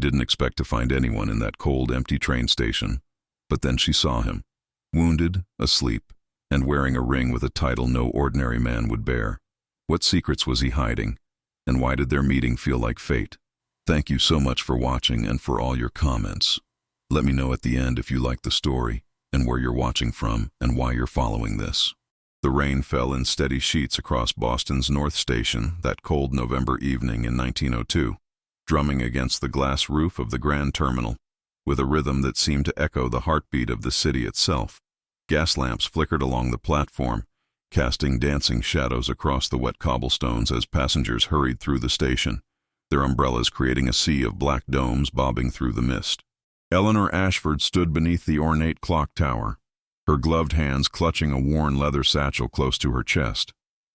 didn't expect to find anyone in that cold, empty train station. But then she saw him, wounded, asleep, and wearing a ring with a title no ordinary man would bear. What secrets was he hiding? And why did their meeting feel like fate? Thank you so much for watching and for all your comments. Let me know at the end if you like the story, and where you're watching from, and why you're following this. The rain fell in steady sheets across Boston's North Station that cold November evening in 1902, drumming against the glass roof of the Grand Terminal, with a rhythm that seemed to echo the heartbeat of the city itself. Gas lamps flickered along the platform, casting dancing shadows across the wet cobblestones as passengers hurried through the station, their umbrellas creating a sea of black domes bobbing through the mist. Eleanor Ashford stood beneath the ornate clock tower, her gloved hands clutching a worn leather satchel close to her chest.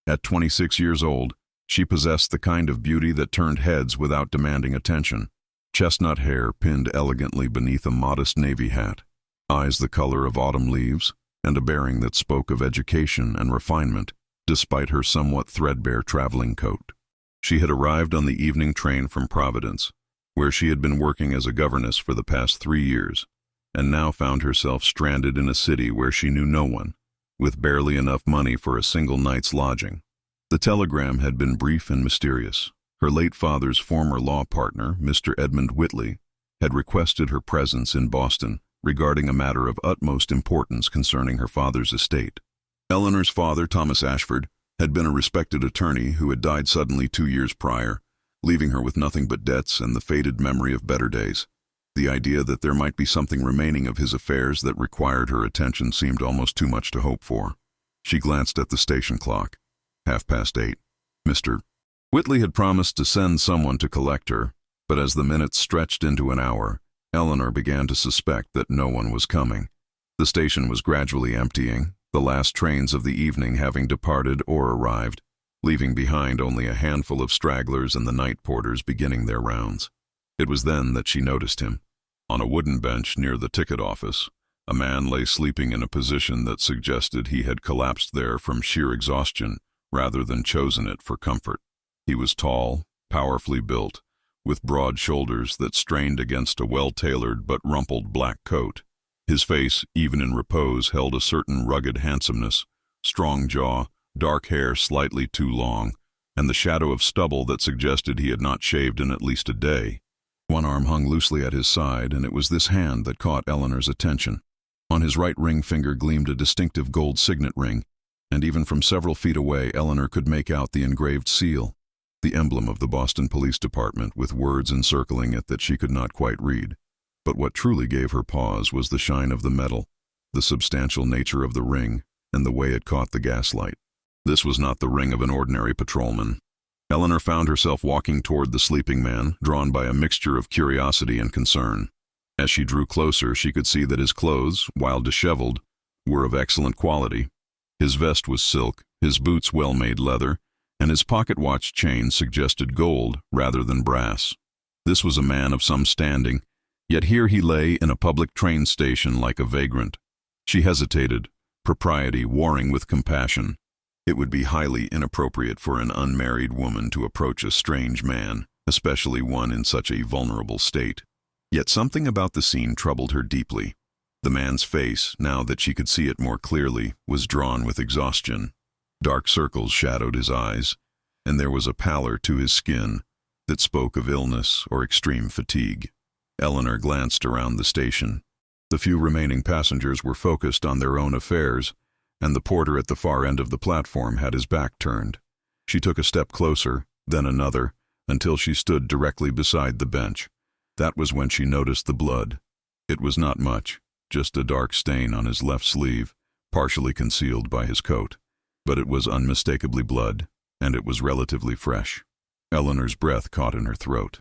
At 26 years old, she possessed the kind of beauty that turned heads without demanding attention. Chestnut hair pinned elegantly beneath a modest navy hat, eyes the color of autumn leaves, and a bearing that spoke of education and refinement, despite her somewhat threadbare traveling coat. She had arrived on the evening train from Providence, where she had been working as a governess for the past 3 years, and now found herself stranded in a city where she knew no one, with barely enough money for a single night's lodging. The telegram had been brief and mysterious. Her late father's former law partner, Mr. Edmund Whitley, had requested her presence in Boston regarding a matter of utmost importance concerning her father's estate. Eleanor's father, Thomas Ashford, had been a respected attorney who had died suddenly 2 years prior, leaving her with nothing but debts and the faded memory of better days. The idea that there might be something remaining of his affairs that required her attention seemed almost too much to hope for. She glanced at the station clock. 8:30. Mr. Whitley had promised to send someone to collect her, but as the minutes stretched into an hour, Eleanor began to suspect that no one was coming. The station was gradually emptying, the last trains of the evening having departed or arrived, leaving behind only a handful of stragglers and the night porters beginning their rounds. It was then that she noticed him. On a wooden bench near the ticket office, a man lay sleeping in a position that suggested he had collapsed there from sheer exhaustion rather than chosen it for comfort. He was tall, powerfully built, with broad shoulders that strained against a well-tailored but rumpled black coat. His face, even in repose, held a certain rugged handsomeness, strong jaw, dark hair slightly too long, and the shadow of stubble that suggested he had not shaved in at least a day. One arm hung loosely at his side, and it was this hand that caught Eleanor's attention. On his right ring finger gleamed a distinctive gold signet ring, and even from several feet away Eleanor could make out the engraved seal, the emblem of the Boston Police Department, with words encircling it that she could not quite read. But what truly gave her pause was the shine of the metal, the substantial nature of the ring, and the way it caught the gaslight. This was not the ring of an ordinary patrolman. Eleanor found herself walking toward the sleeping man, drawn by a mixture of curiosity and concern. As she drew closer, she could see that his clothes, while disheveled, were of excellent quality. His vest was silk, his boots well-made leather, and his pocket watch chain suggested gold rather than brass. This was a man of some standing, yet here he lay in a public train station like a vagrant. She hesitated, propriety warring with compassion. It would be highly inappropriate for an unmarried woman to approach a strange man, especially one in such a vulnerable state. Yet something about the scene troubled her deeply. The man's face, now that she could see it more clearly, was drawn with exhaustion. Dark circles shadowed his eyes, and there was a pallor to his skin that spoke of illness or extreme fatigue. Eleanor glanced around the station. The few remaining passengers were focused on their own affairs, and the porter at the far end of the platform had his back turned. She took a step closer, then another, until she stood directly beside the bench. That was when she noticed the blood. It was not much, just a dark stain on his left sleeve, partially concealed by his coat. But it was unmistakably blood, and it was relatively fresh. Eleanor's breath caught in her throat.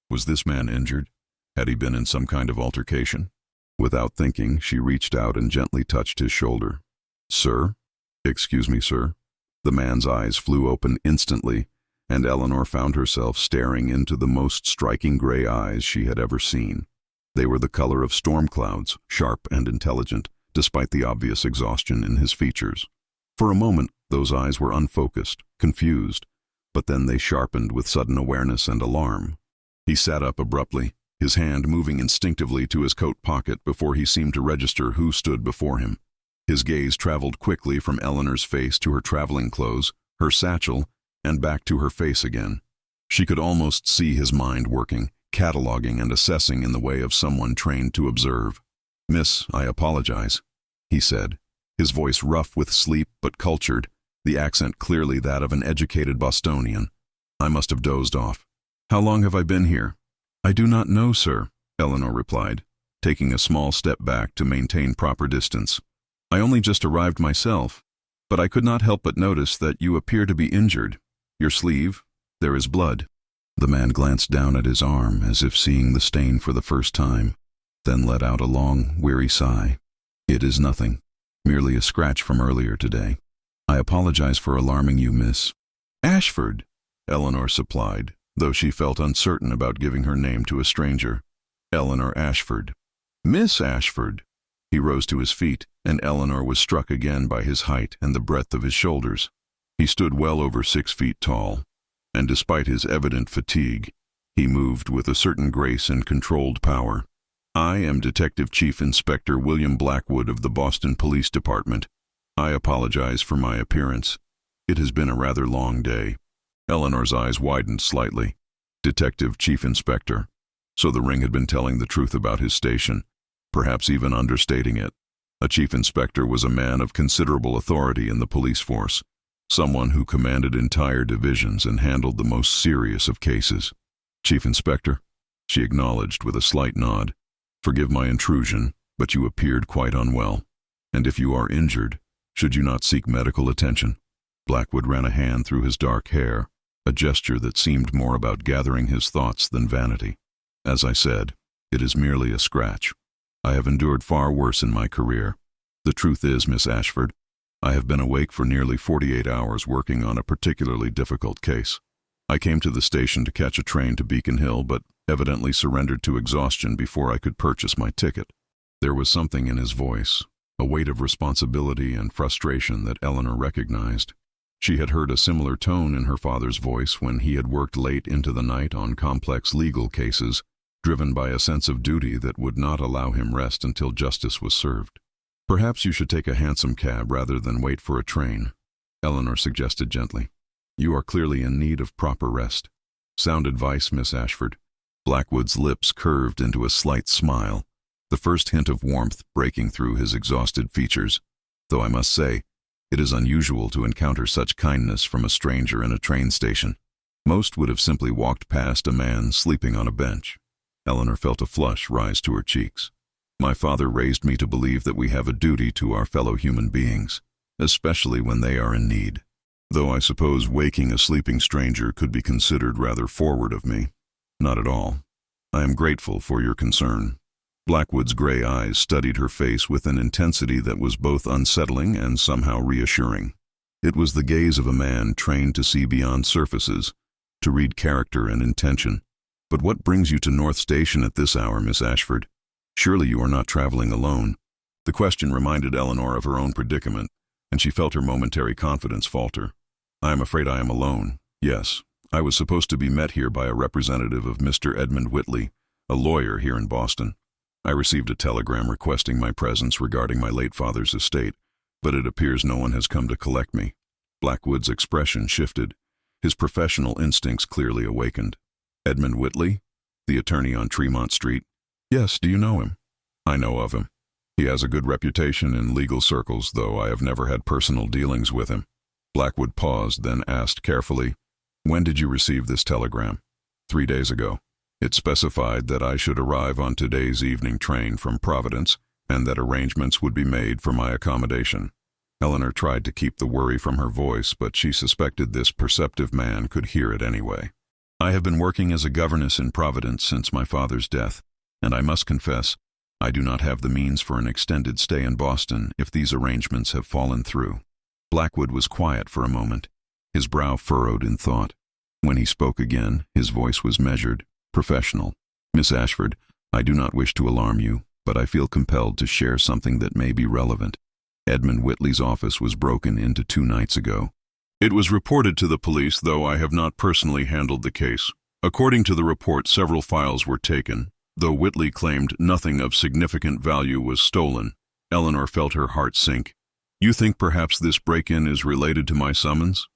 Was this man injured? Had he been in some kind of altercation? Without thinking, she reached out and gently touched his shoulder. "Sir?" "Excuse me, sir." The man's eyes flew open instantly, and Eleanor found herself staring into the most striking gray eyes she had ever seen. They were the color of storm clouds, sharp and intelligent, despite the obvious exhaustion in his features. For a moment, those eyes were unfocused, confused, but then they sharpened with sudden awareness and alarm. He sat up abruptly, his hand moving instinctively to his coat pocket before he seemed to register who stood before him. His gaze traveled quickly from Eleanor's face to her traveling clothes, her satchel, and back to her face again. She could almost see his mind working, cataloging and assessing in the way of someone trained to observe. "Miss, I apologize," he said, his voice rough with sleep but cultured, the accent clearly that of an educated Bostonian. "I must have dozed off. How long have I been here?" "I do not know, sir," Eleanor replied, taking a small step back to maintain proper distance. "I only just arrived myself, but I could not help but notice that you appear to be injured. Your sleeve, there is blood." The man glanced down at his arm as if seeing the stain for the first time, then let out a long, weary sigh. "It is nothing, merely a scratch from earlier today. I apologize for alarming you, Miss Ashford," Eleanor supplied, though she felt uncertain about giving her name to a stranger. "Eleanor Ashford." "Miss Ashford." He rose to his feet, and Eleanor was struck again by his height and the breadth of his shoulders. He stood well over 6 feet tall, and despite his evident fatigue, he moved with a certain grace and controlled power. "I am Detective Chief Inspector William Blackwood of the Boston Police Department. I apologize for my appearance. It has been a rather long day." Eleanor's eyes widened slightly. Detective Chief Inspector. So the ring had been telling the truth about his station, perhaps even understating it. A chief inspector was a man of considerable authority in the police force, someone who commanded entire divisions and handled the most serious of cases. "Chief Inspector," she acknowledged with a slight nod. "Forgive my intrusion, but you appeared quite unwell. And if you are injured, should you not seek medical attention?" Blackwood ran a hand through his dark hair, a gesture that seemed more about gathering his thoughts than vanity. "As I said, it is merely a scratch. I have endured far worse in my career. The truth is, Miss Ashford, I have been awake for nearly 48 hours working on a particularly difficult case. I came to the station to catch a train to Beacon Hill, but evidently surrendered to exhaustion before I could purchase my ticket." There was something in his voice, a weight of responsibility and frustration that Eleanor recognized. She had heard a similar tone in her father's voice when he had worked late into the night on complex legal cases, driven by a sense of duty that would not allow him rest until justice was served. "Perhaps you should take a hansom cab rather than wait for a train," Eleanor suggested gently. "You are clearly in need of proper rest." "Sound advice, Miss Ashford." Blackwood's lips curved into a slight smile, the first hint of warmth breaking through his exhausted features, though I must say, it is unusual to encounter such kindness from a stranger in a train station. Most would have simply walked past a man sleeping on a bench. Eleanor felt a flush rise to her cheeks. "My father raised me to believe that we have a duty to our fellow human beings, especially when they are in need. Though I suppose waking a sleeping stranger could be considered rather forward of me. Not at all. I am grateful for your concern." Blackwood's gray eyes studied her face with an intensity that was both unsettling and somehow reassuring. It was the gaze of a man trained to see beyond surfaces, to read character and intention. "But what brings you to North Station at this hour, Miss Ashford? Surely you are not traveling alone." The question reminded Eleanor of her own predicament, and she felt her momentary confidence falter. "I am afraid I am alone. Yes, I was supposed to be met here by a representative of Mr. Edmund Whitley, a lawyer here in Boston. I received a telegram requesting my presence regarding my late father's estate, but it appears no one has come to collect me." Blackwood's expression shifted, his professional instincts clearly awakened. "Edmund Whitley? The attorney on Tremont Street?" "Yes, do you know him?" "I know of him. He has a good reputation in legal circles, though I have never had personal dealings with him." Blackwood paused, then asked carefully, "When did you receive this telegram?" 3 days ago. It specified that I should arrive on today's evening train from Providence and that arrangements would be made for my accommodation." Eleanor tried to keep the worry from her voice, but she suspected this perceptive man could hear it anyway. "I have been working as a governess in Providence since my father's death, and I must confess, I do not have the means for an extended stay in Boston if these arrangements have fallen through." Blackwood was quiet for a moment, his brow furrowed in thought. When he spoke again, his voice was measured, professional. "Miss Ashford, I do not wish to alarm you, but I feel compelled to share something that may be relevant. Edmund Whitley's office was broken into 2 nights ago. It was reported to the police, though I have not personally handled the case. According to the report, several files were taken, Though Whitley claimed nothing of significant value was stolen, Eleanor felt her heart sink. "You think perhaps this break-in is related to my summons?"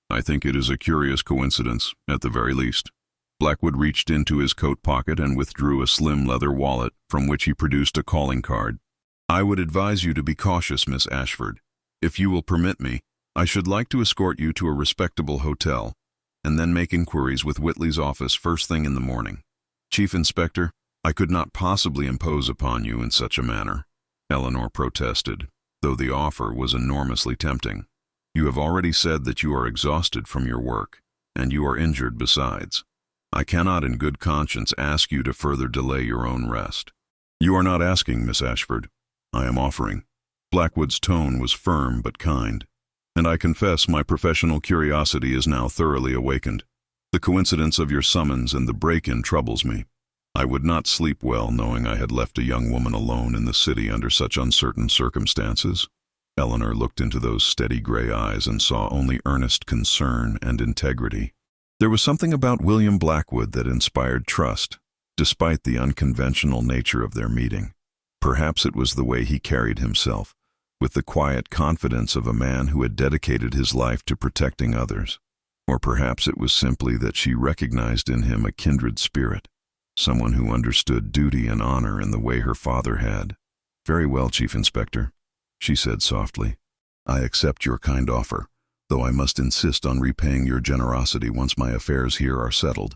"I think it is a curious coincidence, at the very least." Blackwood reached into his coat pocket and withdrew a slim leather wallet, from which he produced a calling card. "I would advise you to be cautious, Miss Ashford. If you will permit me, I should like to escort you to a respectable hotel, and then make inquiries with Whitley's office first thing in the morning. Chief Inspector, I could not possibly impose upon you in such a manner," Eleanor protested, though the offer was enormously tempting. "You have already said that you are exhausted from your work, and you are injured besides. I cannot in good conscience ask you to further delay your own rest." "You are not asking, Miss Ashford. I am offering." Blackwood's tone was firm but kind. "And I confess my professional curiosity is now thoroughly awakened. The coincidence of your summons and the break-in troubles me. I would not sleep well knowing I had left a young woman alone in the city under such uncertain circumstances." Eleanor looked into those steady gray eyes and saw only earnest concern and integrity. There was something about William Blackwood that inspired trust, despite the unconventional nature of their meeting. Perhaps it was the way he carried himself, with the quiet confidence of a man who had dedicated his life to protecting others. Or perhaps it was simply that she recognized in him a kindred spirit, someone who understood duty and honor in the way her father had. "Very well, Chief Inspector," she said softly. "I accept your kind offer, though I must insist on repaying your generosity once my affairs here are settled.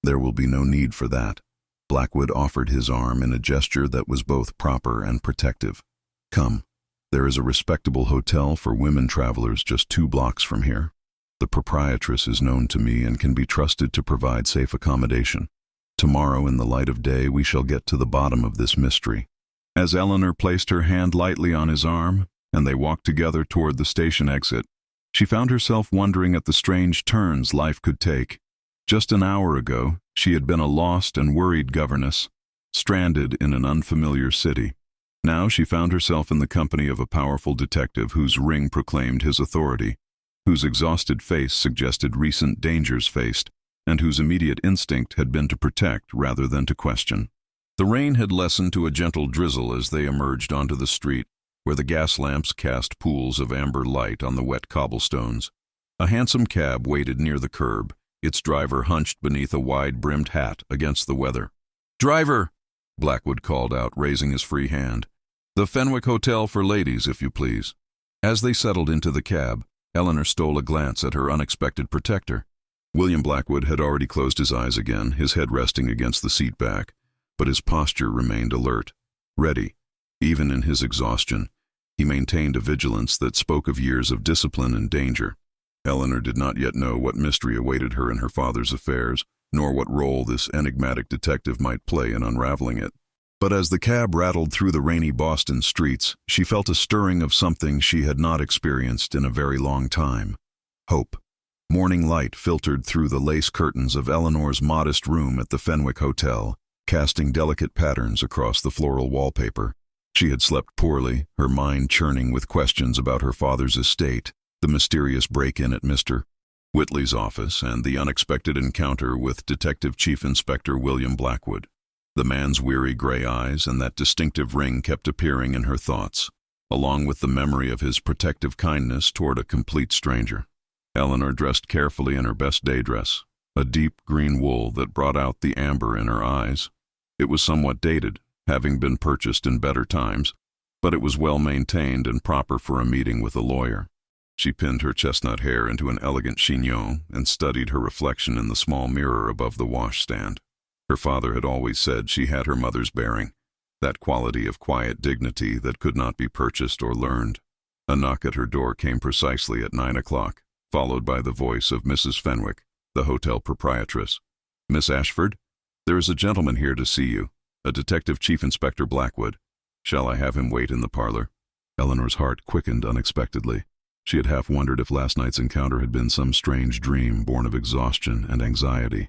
There will be no need for that." Blackwood offered his arm in a gesture that was both proper and protective. "Come, there is a respectable hotel for women travelers just 2 blocks from here. The proprietress is known to me and can be trusted to provide safe accommodation. Tomorrow in the light of day we shall get to the bottom of this mystery." As Eleanor placed her hand lightly on his arm, and they walked together toward the station exit, she found herself wondering at the strange turns life could take. Just an hour ago, she had been a lost and worried governess, stranded in an unfamiliar city. Now she found herself in the company of a powerful detective whose ring proclaimed his authority, whose exhausted face suggested recent dangers faced, and whose immediate instinct had been to protect rather than to question. The rain had lessened to a gentle drizzle as they emerged onto the street, where the gas lamps cast pools of amber light on the wet cobblestones. A hansom cab waited near the curb, its driver hunched beneath a wide-brimmed hat against the weather. "Driver!" Blackwood called out, raising his free hand. "The Fenwick Hotel for ladies, if you please." As they settled into the cab, Eleanor stole a glance at her unexpected protector. William Blackwood had already closed his eyes again, his head resting against the seat back, but his posture remained alert, ready. Even in his exhaustion, he maintained a vigilance that spoke of years of discipline and danger. Eleanor did not yet know what mystery awaited her in her father's affairs, nor what role this enigmatic detective might play in unraveling it. But as the cab rattled through the rainy Boston streets, she felt a stirring of something she had not experienced in a very long time: hope. Morning light filtered through the lace curtains of Eleanor's modest room at the Fenwick Hotel, casting delicate patterns across the floral wallpaper. She had slept poorly, her mind churning with questions about her father's estate, the mysterious break-in at Mr. Whitley's office, and the unexpected encounter with Detective Chief Inspector William Blackwood. The man's weary gray eyes and that distinctive ring kept appearing in her thoughts, along with the memory of his protective kindness toward a complete stranger. Eleanor dressed carefully in her best day dress, a deep green wool that brought out the amber in her eyes. It was somewhat dated, having been purchased in better times, but it was well maintained and proper for a meeting with a lawyer. She pinned her chestnut hair into an elegant chignon and studied her reflection in the small mirror above the washstand. Her father had always said she had her mother's bearing, that quality of quiet dignity that could not be purchased or learned. A knock at her door came precisely at 9 o'clock, followed by the voice of Mrs. Fenwick, the hotel proprietress. "Miss Ashford, there is a gentleman here to see you, a Detective Chief Inspector Blackwood. Shall I have him wait in the parlor?" Eleanor's heart quickened unexpectedly. She had half wondered if last night's encounter had been some strange dream born of exhaustion and anxiety.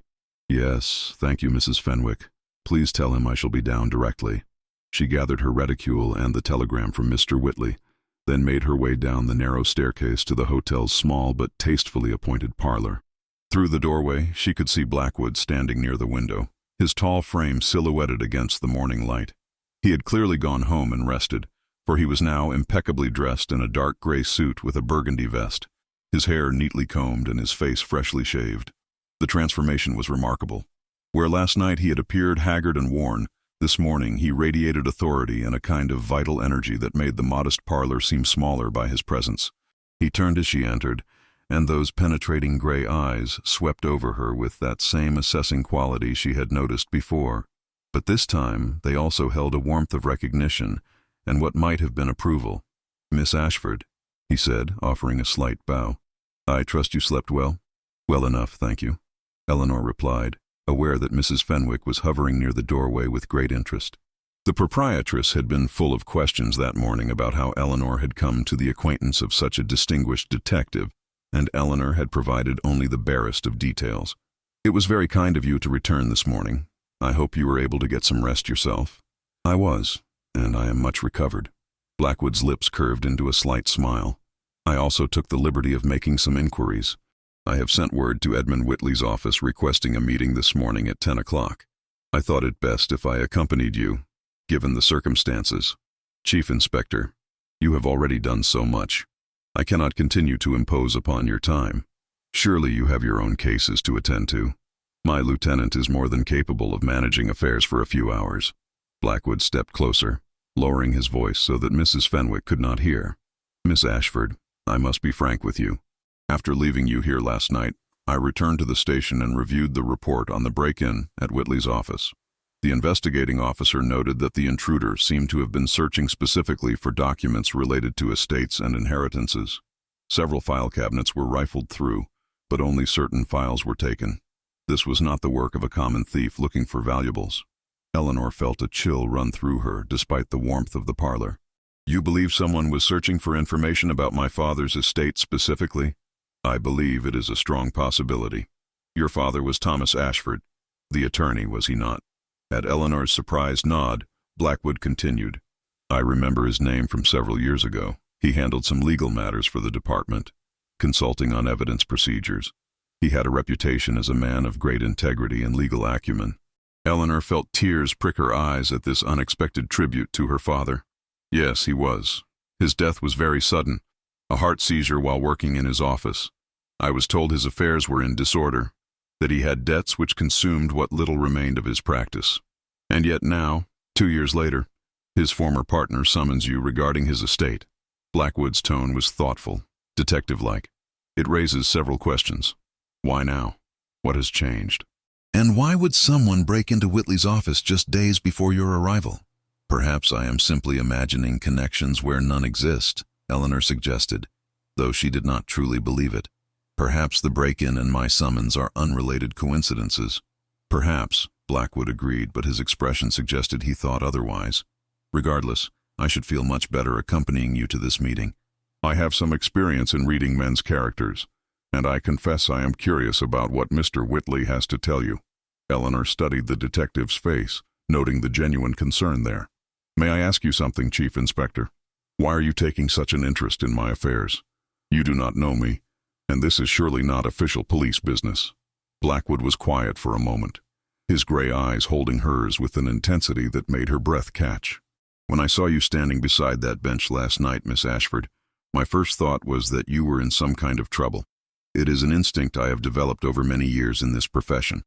"Yes, thank you, Mrs. Fenwick. Please tell him I shall be down directly." She gathered her reticule and the telegram from Mr. Whitley, then made her way down the narrow staircase to the hotel's small but tastefully appointed parlor. Through the doorway, she could see Blackwood standing near the window, his tall frame silhouetted against the morning light. He had clearly gone home and rested, for he was now impeccably dressed in a dark gray suit with a burgundy vest, his hair neatly combed and his face freshly shaved. The transformation was remarkable. Where last night he had appeared haggard and worn, this morning he radiated authority and a kind of vital energy that made the modest parlor seem smaller by his presence. He turned as she entered, and those penetrating gray eyes swept over her with that same assessing quality she had noticed before. But this time they also held a warmth of recognition and what might have been approval. "Miss Ashford," he said, offering a slight bow. "I trust you slept well?" "Well enough, thank you," Eleanor replied, aware that Mrs. Fenwick was hovering near the doorway with great interest. The proprietress had been full of questions that morning about how Eleanor had come to the acquaintance of such a distinguished detective, and Eleanor had provided only the barest of details. "It was very kind of you to return this morning. I hope you were able to get some rest yourself." "I was, and I am much recovered." Blackwood's lips curved into a slight smile. "I also took the liberty of making some inquiries. I have sent word to Edmund Whitley's office requesting a meeting this morning at 10 o'clock. I thought it best if I accompanied you, given the circumstances. Chief Inspector, you have already done so much. I cannot continue to impose upon your time. Surely you have your own cases to attend to. My lieutenant is more than capable of managing affairs for a few hours." Blackwood stepped closer, lowering his voice so that Mrs. Fenwick could not hear. "Miss Ashford, I must be frank with you. After leaving you here last night, I returned to the station and reviewed the report on the break-in at Whitley's office. The investigating officer noted that the intruder seemed to have been searching specifically for documents related to estates and inheritances. Several file cabinets were rifled through, but only certain files were taken. This was not the work of a common thief looking for valuables." Eleanor felt a chill run through her despite the warmth of the parlor. "You believe someone was searching for information about my father's estate specifically?" "I believe it is a strong possibility. Your father was Thomas Ashford, the attorney, was he not?" At Eleanor's surprised nod, Blackwood continued. "I remember his name from several years ago. He handled some legal matters for the department, consulting on evidence procedures. He had a reputation as a man of great integrity and legal acumen." Eleanor felt tears prick her eyes at this unexpected tribute to her father. "Yes, he was. His death was very sudden, a heart seizure while working in his office. I was told his affairs were in disorder, that he had debts which consumed what little remained of his practice. And yet now, 2 years later, his former partner summons you regarding his estate." Blackwood's tone was thoughtful, detective-like. "It raises several questions. Why now? What has changed? And why would someone break into Whitley's office just days before your arrival?" "Perhaps I am simply imagining connections where none exist," Eleanor suggested, though she did not truly believe it. "Perhaps the break-in and my summons are unrelated coincidences." "Perhaps," Blackwood agreed, but his expression suggested he thought otherwise. "Regardless, I should feel much better accompanying you to this meeting. I have some experience in reading men's characters, and I confess I am curious about what Mr. Whitley has to tell you." Eleanor studied the detective's face, noting the genuine concern there. "May I ask you something, Chief Inspector? Why are you taking such an interest in my affairs? You do not know me, and this is surely not official police business." Blackwood was quiet for a moment, his gray eyes holding hers with an intensity that made her breath catch. "When I saw you standing beside that bench last night, Miss Ashford, my first thought was that you were in some kind of trouble. It is an instinct I have developed over many years in this profession,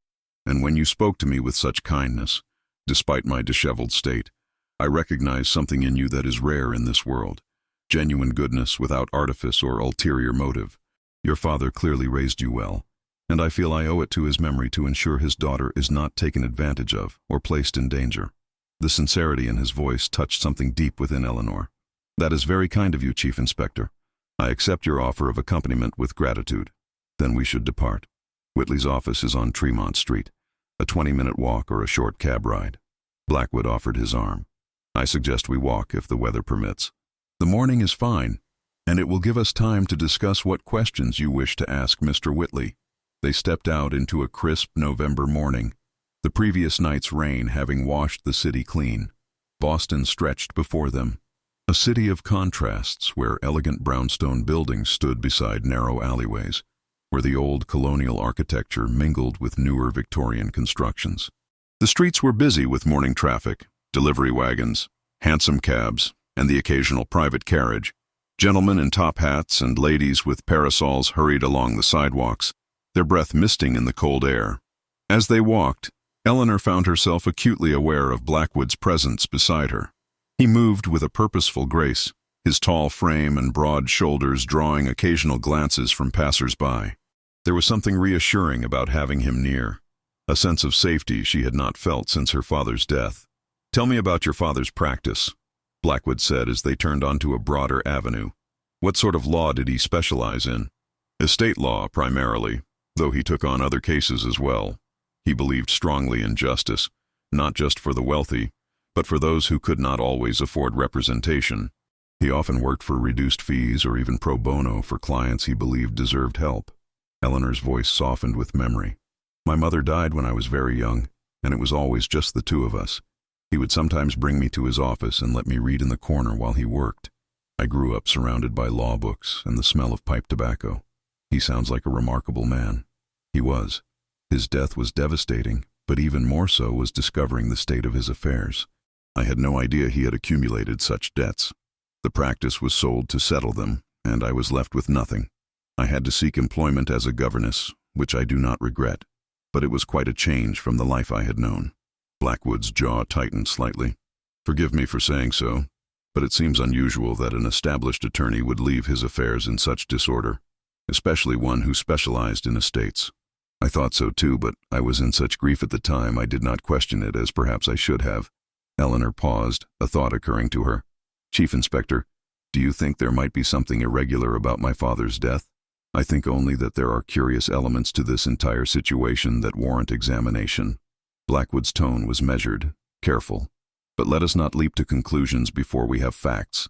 and when you spoke to me with such kindness, despite my disheveled state, I recognized something in you that is rare in this world, genuine goodness without artifice or ulterior motive. Your father clearly raised you well, and I feel I owe it to his memory to ensure his daughter is not taken advantage of or placed in danger." The sincerity in his voice touched something deep within Eleanor. "That is very kind of you, Chief Inspector. I accept your offer of accompaniment with gratitude. Then we should depart. Whitley's office is on Tremont Street, a 20-minute walk or a short cab ride." Blackwood offered his arm. "I suggest we walk if the weather permits. The morning is fine, and it will give us time to discuss what questions you wish to ask Mr. Whitley." They stepped out into a crisp November morning, the previous night's rain having washed the city clean. Boston stretched before them, a city of contrasts where elegant brownstone buildings stood beside narrow alleyways, where the old colonial architecture mingled with newer Victorian constructions. The streets were busy with morning traffic, delivery wagons, hansom cabs, and the occasional private carriage. Gentlemen in top hats and ladies with parasols hurried along the sidewalks, their breath misting in the cold air. As they walked, Eleanor found herself acutely aware of Blackwood's presence beside her. He moved with a purposeful grace, his tall frame and broad shoulders drawing occasional glances from passers-by. There was something reassuring about having him near, a sense of safety she had not felt since her father's death. "Tell me about your father's practice," Blackwood said as they turned onto a broader avenue. "What sort of law did he specialize in?" "Estate law, primarily, though he took on other cases as well. He believed strongly in justice, not just for the wealthy, but for those who could not always afford representation. He often worked for reduced fees or even pro bono for clients he believed deserved help." Eleanor's voice softened with memory. "My mother died when I was very young, and it was always just the two of us. He would sometimes bring me to his office and let me read in the corner while he worked. I grew up surrounded by law books and the smell of pipe tobacco. He sounds like a remarkable man." He was. His death was devastating, but even more so was discovering the state of his affairs. "I had no idea he had accumulated such debts. The practice was sold to settle them, and I was left with nothing. I had to seek employment as a governess, which I do not regret, but it was quite a change from the life I had known." Blackwood's jaw tightened slightly. "Forgive me for saying so, but it seems unusual that an established attorney would leave his affairs in such disorder, especially one who specialized in estates." "I thought so too, but I was in such grief at the time I did not question it as perhaps I should have." Eleanor paused, a thought occurring to her. "Chief Inspector, do you think there might be something irregular about my father's death?" "I think only that there are curious elements to this entire situation that warrant examination." Blackwood's tone was measured, careful. "But let us not leap to conclusions before we have facts.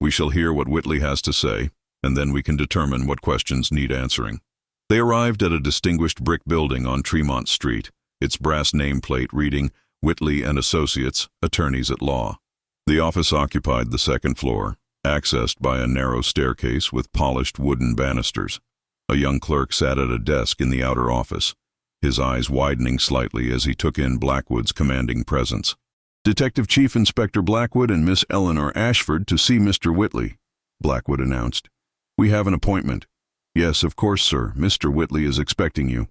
We shall hear what Whitley has to say, and then we can determine what questions need answering." They arrived at a distinguished brick building on Tremont Street, its brass nameplate reading Whitley and Associates, Attorneys at Law. The office occupied the second floor, accessed by a narrow staircase with polished wooden banisters. A young clerk sat at a desk in the outer office, his eyes widening slightly as he took in Blackwood's commanding presence. "Detective Chief Inspector Blackwood and Miss Eleanor Ashford to see Mr. Whitley," Blackwood announced. "We have an appointment." "Yes, of course, sir. Mr. Whitley is expecting you."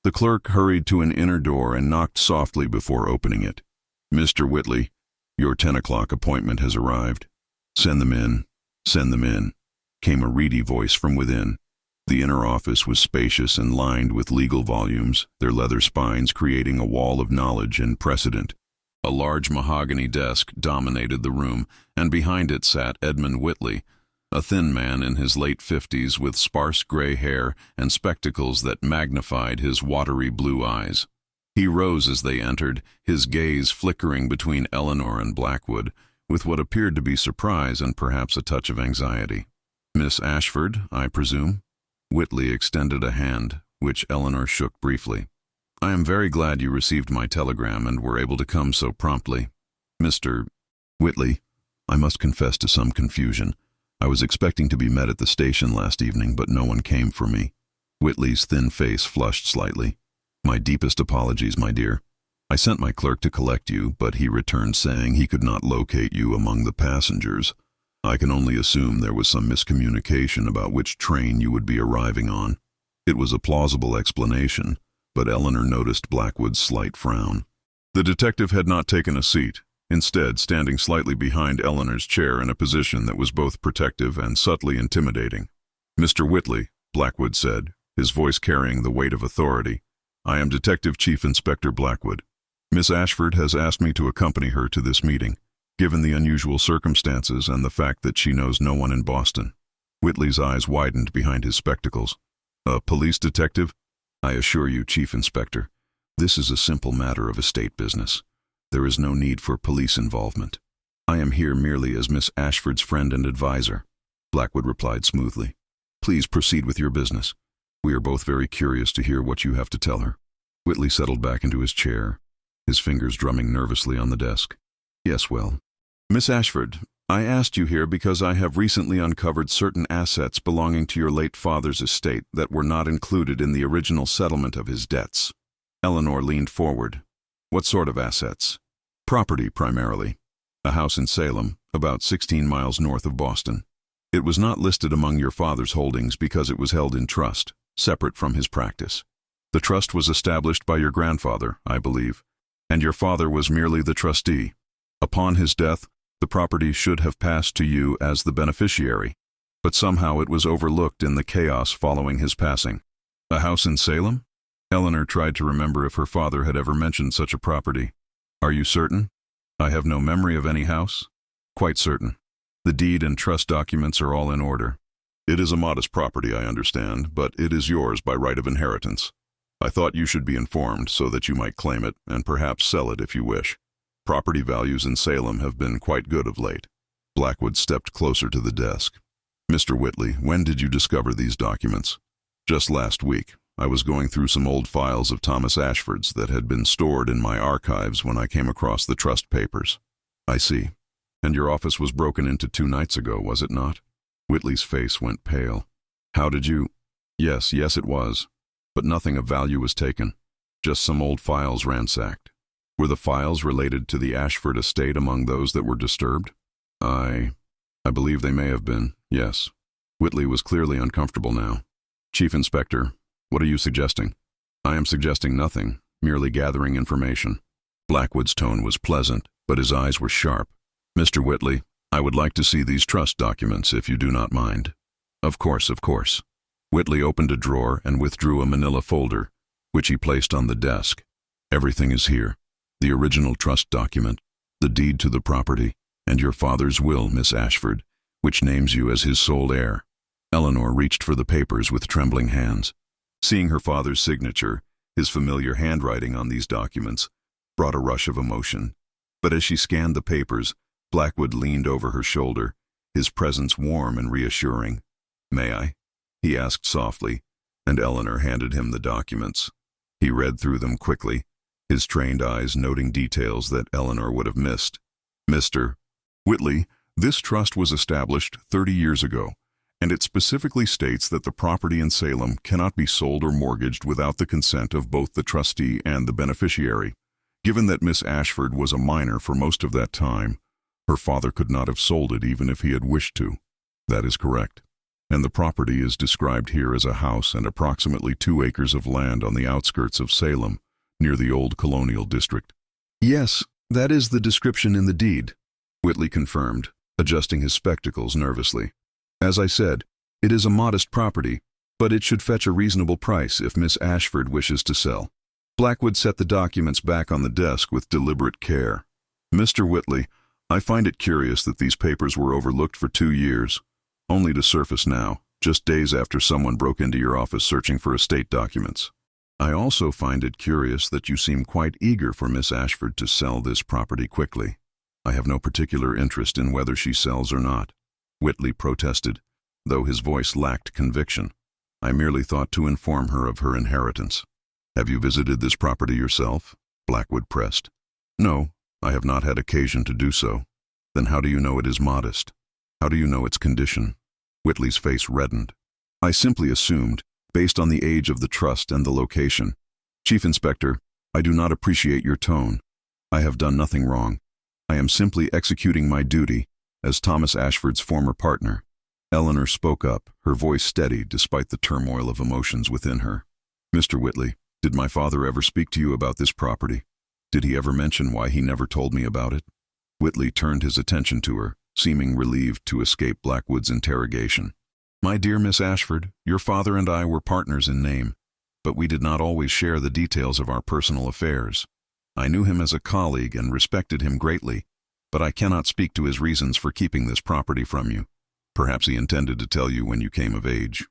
The clerk hurried to an inner door and knocked softly before opening it. "Mr. Whitley, your 10 o'clock appointment has arrived." "Send them in. Send them in," came a reedy voice from within. The inner office was spacious and lined with legal volumes, their leather spines creating a wall of knowledge and precedent. A large mahogany desk dominated the room, and behind it sat Edmund Whitley, a thin man in his late 50s with sparse gray hair and spectacles that magnified his watery blue eyes. He rose as they entered, his gaze flickering between Eleanor and Blackwood, with what appeared to be surprise and perhaps a touch of anxiety. "Miss Ashford, I presume?" Whitley extended a hand, which Eleanor shook briefly. "I am very glad you received my telegram and were able to come so promptly. Mr. Whitley, I must confess to some confusion. I was expecting to be met at the station last evening, but no one came for me." Whitley's thin face flushed slightly. "My deepest apologies, my dear. I sent my clerk to collect you, but he returned saying he could not locate you among the passengers. I can only assume there was some miscommunication about which train you would be arriving on." It was a plausible explanation, but Eleanor noticed Blackwood's slight frown. The detective had not taken a seat, instead standing slightly behind Eleanor's chair in a position that was both protective and subtly intimidating. "Mr. Whitley," Blackwood said, his voice carrying the weight of authority, "I am Detective Chief Inspector Blackwood. Miss Ashford has asked me to accompany her to this meeting, given the unusual circumstances and the fact that she knows no one in Boston." Whitley's eyes widened behind his spectacles. "A police detective?" "I assure you, Chief Inspector, this is a simple matter of estate business. There is no need for police involvement. I am here merely as Miss Ashford's friend and advisor," Blackwood replied smoothly. "Please proceed with your business. We are both very curious to hear what you have to tell her." Whitley settled back into his chair, his fingers drumming nervously on the desk. "Yes, well, Miss Ashford, I asked you here because I have recently uncovered certain assets belonging to your late father's estate that were not included in the original settlement of his debts." Eleanor leaned forward, What sort of assets? Property, primarily. A house in Salem, about 16 miles north of Boston. It was not listed among your father's holdings because it was held in trust, separate from his practice. The trust was established by your grandfather, I believe, and your father was merely the trustee. Upon his death, the property should have passed to you as the beneficiary, but somehow it was overlooked in the chaos following his passing. A house in Salem? Eleanor tried to remember if her father had ever mentioned such a property. Are you certain? I have no memory of any house. Quite certain. The deed and trust documents are all in order. It is a modest property, I understand, but it is yours by right of inheritance. I thought you should be informed so that you might claim it and perhaps sell it if you wish. Property values in Salem have been quite good of late. Blackwood stepped closer to the desk. Mr. Whitley, when did you discover these documents? Just last week. I was going through some old files of Thomas Ashford's that had been stored in my archives when I came across the trust papers. I see. And your office was broken into 2 nights ago, was it not? Whitley's face went pale. How did you? Yes, it was. But nothing of value was taken. Just some old files ransacked. Were the files related to the Ashford estate among those that were disturbed? I believe they may have been, yes. Whitley was clearly uncomfortable now. Chief Inspector, what are you suggesting? I am suggesting nothing, merely gathering information. Blackwood's tone was pleasant, but his eyes were sharp. Mr. Whitley, I would like to see these trust documents if you do not mind. Of course. Whitley opened a drawer and withdrew a manila folder, which he placed on the desk. Everything is here. The original trust document, the deed to the property, and your father's will, Miss Ashford, which names you as his sole heir. Eleanor reached for the papers with trembling hands. Seeing her father's signature, his familiar handwriting on these documents, brought a rush of emotion. But as she scanned the papers, Blackwood leaned over her shoulder, his presence warm and reassuring. May I? He asked softly, and Eleanor handed him the documents. He read through them quickly, his trained eyes noting details that Eleanor would have missed. Mr. Whitley, this trust was established 30 years ago, and it specifically states that the property in Salem cannot be sold or mortgaged without the consent of both the trustee and the beneficiary. Given that Miss Ashford was a minor for most of that time, her father could not have sold it even if he had wished to. That is correct. And the property is described here as a house and approximately 2 acres of land on the outskirts of Salem, near the old colonial district. Yes, that is the description in the deed, Whitley confirmed, adjusting his spectacles nervously. As I said, it is a modest property, but it should fetch a reasonable price if Miss Ashford wishes to sell. Blackwood set the documents back on the desk with deliberate care. Mr. Whitley, I find it curious that these papers were overlooked for 2 years, only to surface now, just days after someone broke into your office searching for estate documents. I also find it curious that you seem quite eager for Miss Ashford to sell this property quickly. I have no particular interest in whether she sells or not, Whitley protested, though his voice lacked conviction. I merely thought to inform her of her inheritance. Have you visited this property yourself? Blackwood pressed. No, I have not had occasion to do so. Then how do you know it is modest? How do you know its condition? Whitley's face reddened. I simply assumed, based on the age of the trust and the location. Chief Inspector, I do not appreciate your tone. I have done nothing wrong. I am simply executing my duty as Thomas Ashford's former partner. Eleanor spoke up, her voice steady despite the turmoil of emotions within her. Mr. Whitley, did my father ever speak to you about this property? Did he ever mention why he never told me about it? Whitley turned his attention to her, seeming relieved to escape Blackwood's interrogation. My dear Miss Ashford, your father and I were partners in name, but we did not always share the details of our personal affairs. I knew him as a colleague and respected him greatly, but I cannot speak to his reasons for keeping this property from you. Perhaps he intended to tell you when you came of age,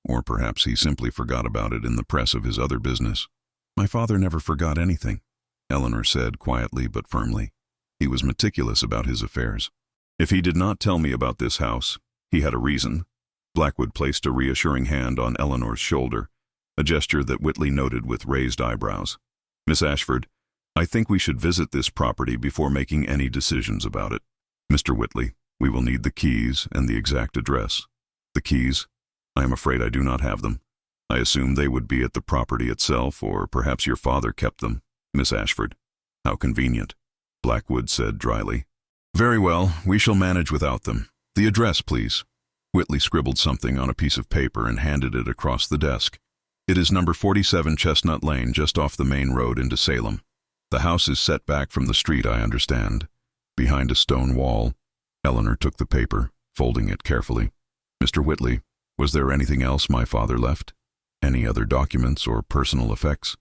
or perhaps he simply forgot about it in the press of his other business. My father never forgot anything, Eleanor said quietly but firmly. He was meticulous about his affairs. If he did not tell me about this house, he had a reason. Blackwood placed a reassuring hand on Eleanor's shoulder, a gesture that Whitley noted with raised eyebrows. Miss Ashford, I think we should visit this property before making any decisions about it. Mr. Whitley, we will need the keys and the exact address. The keys? I am afraid I do not have them. I assume they would be at the property itself, or perhaps your father kept them, Miss Ashford. How convenient, Blackwood said dryly. Very well, we shall manage without them. The address, please. Whitley scribbled something on a piece of paper and handed it across the desk. It is number 47 Chestnut Lane, just off the main road into Salem. The house is set back from the street, I understand, behind a stone wall. Eleanor took the paper, folding it carefully. Mr. Whitley, was there anything else my father left? Any other documents or personal effects?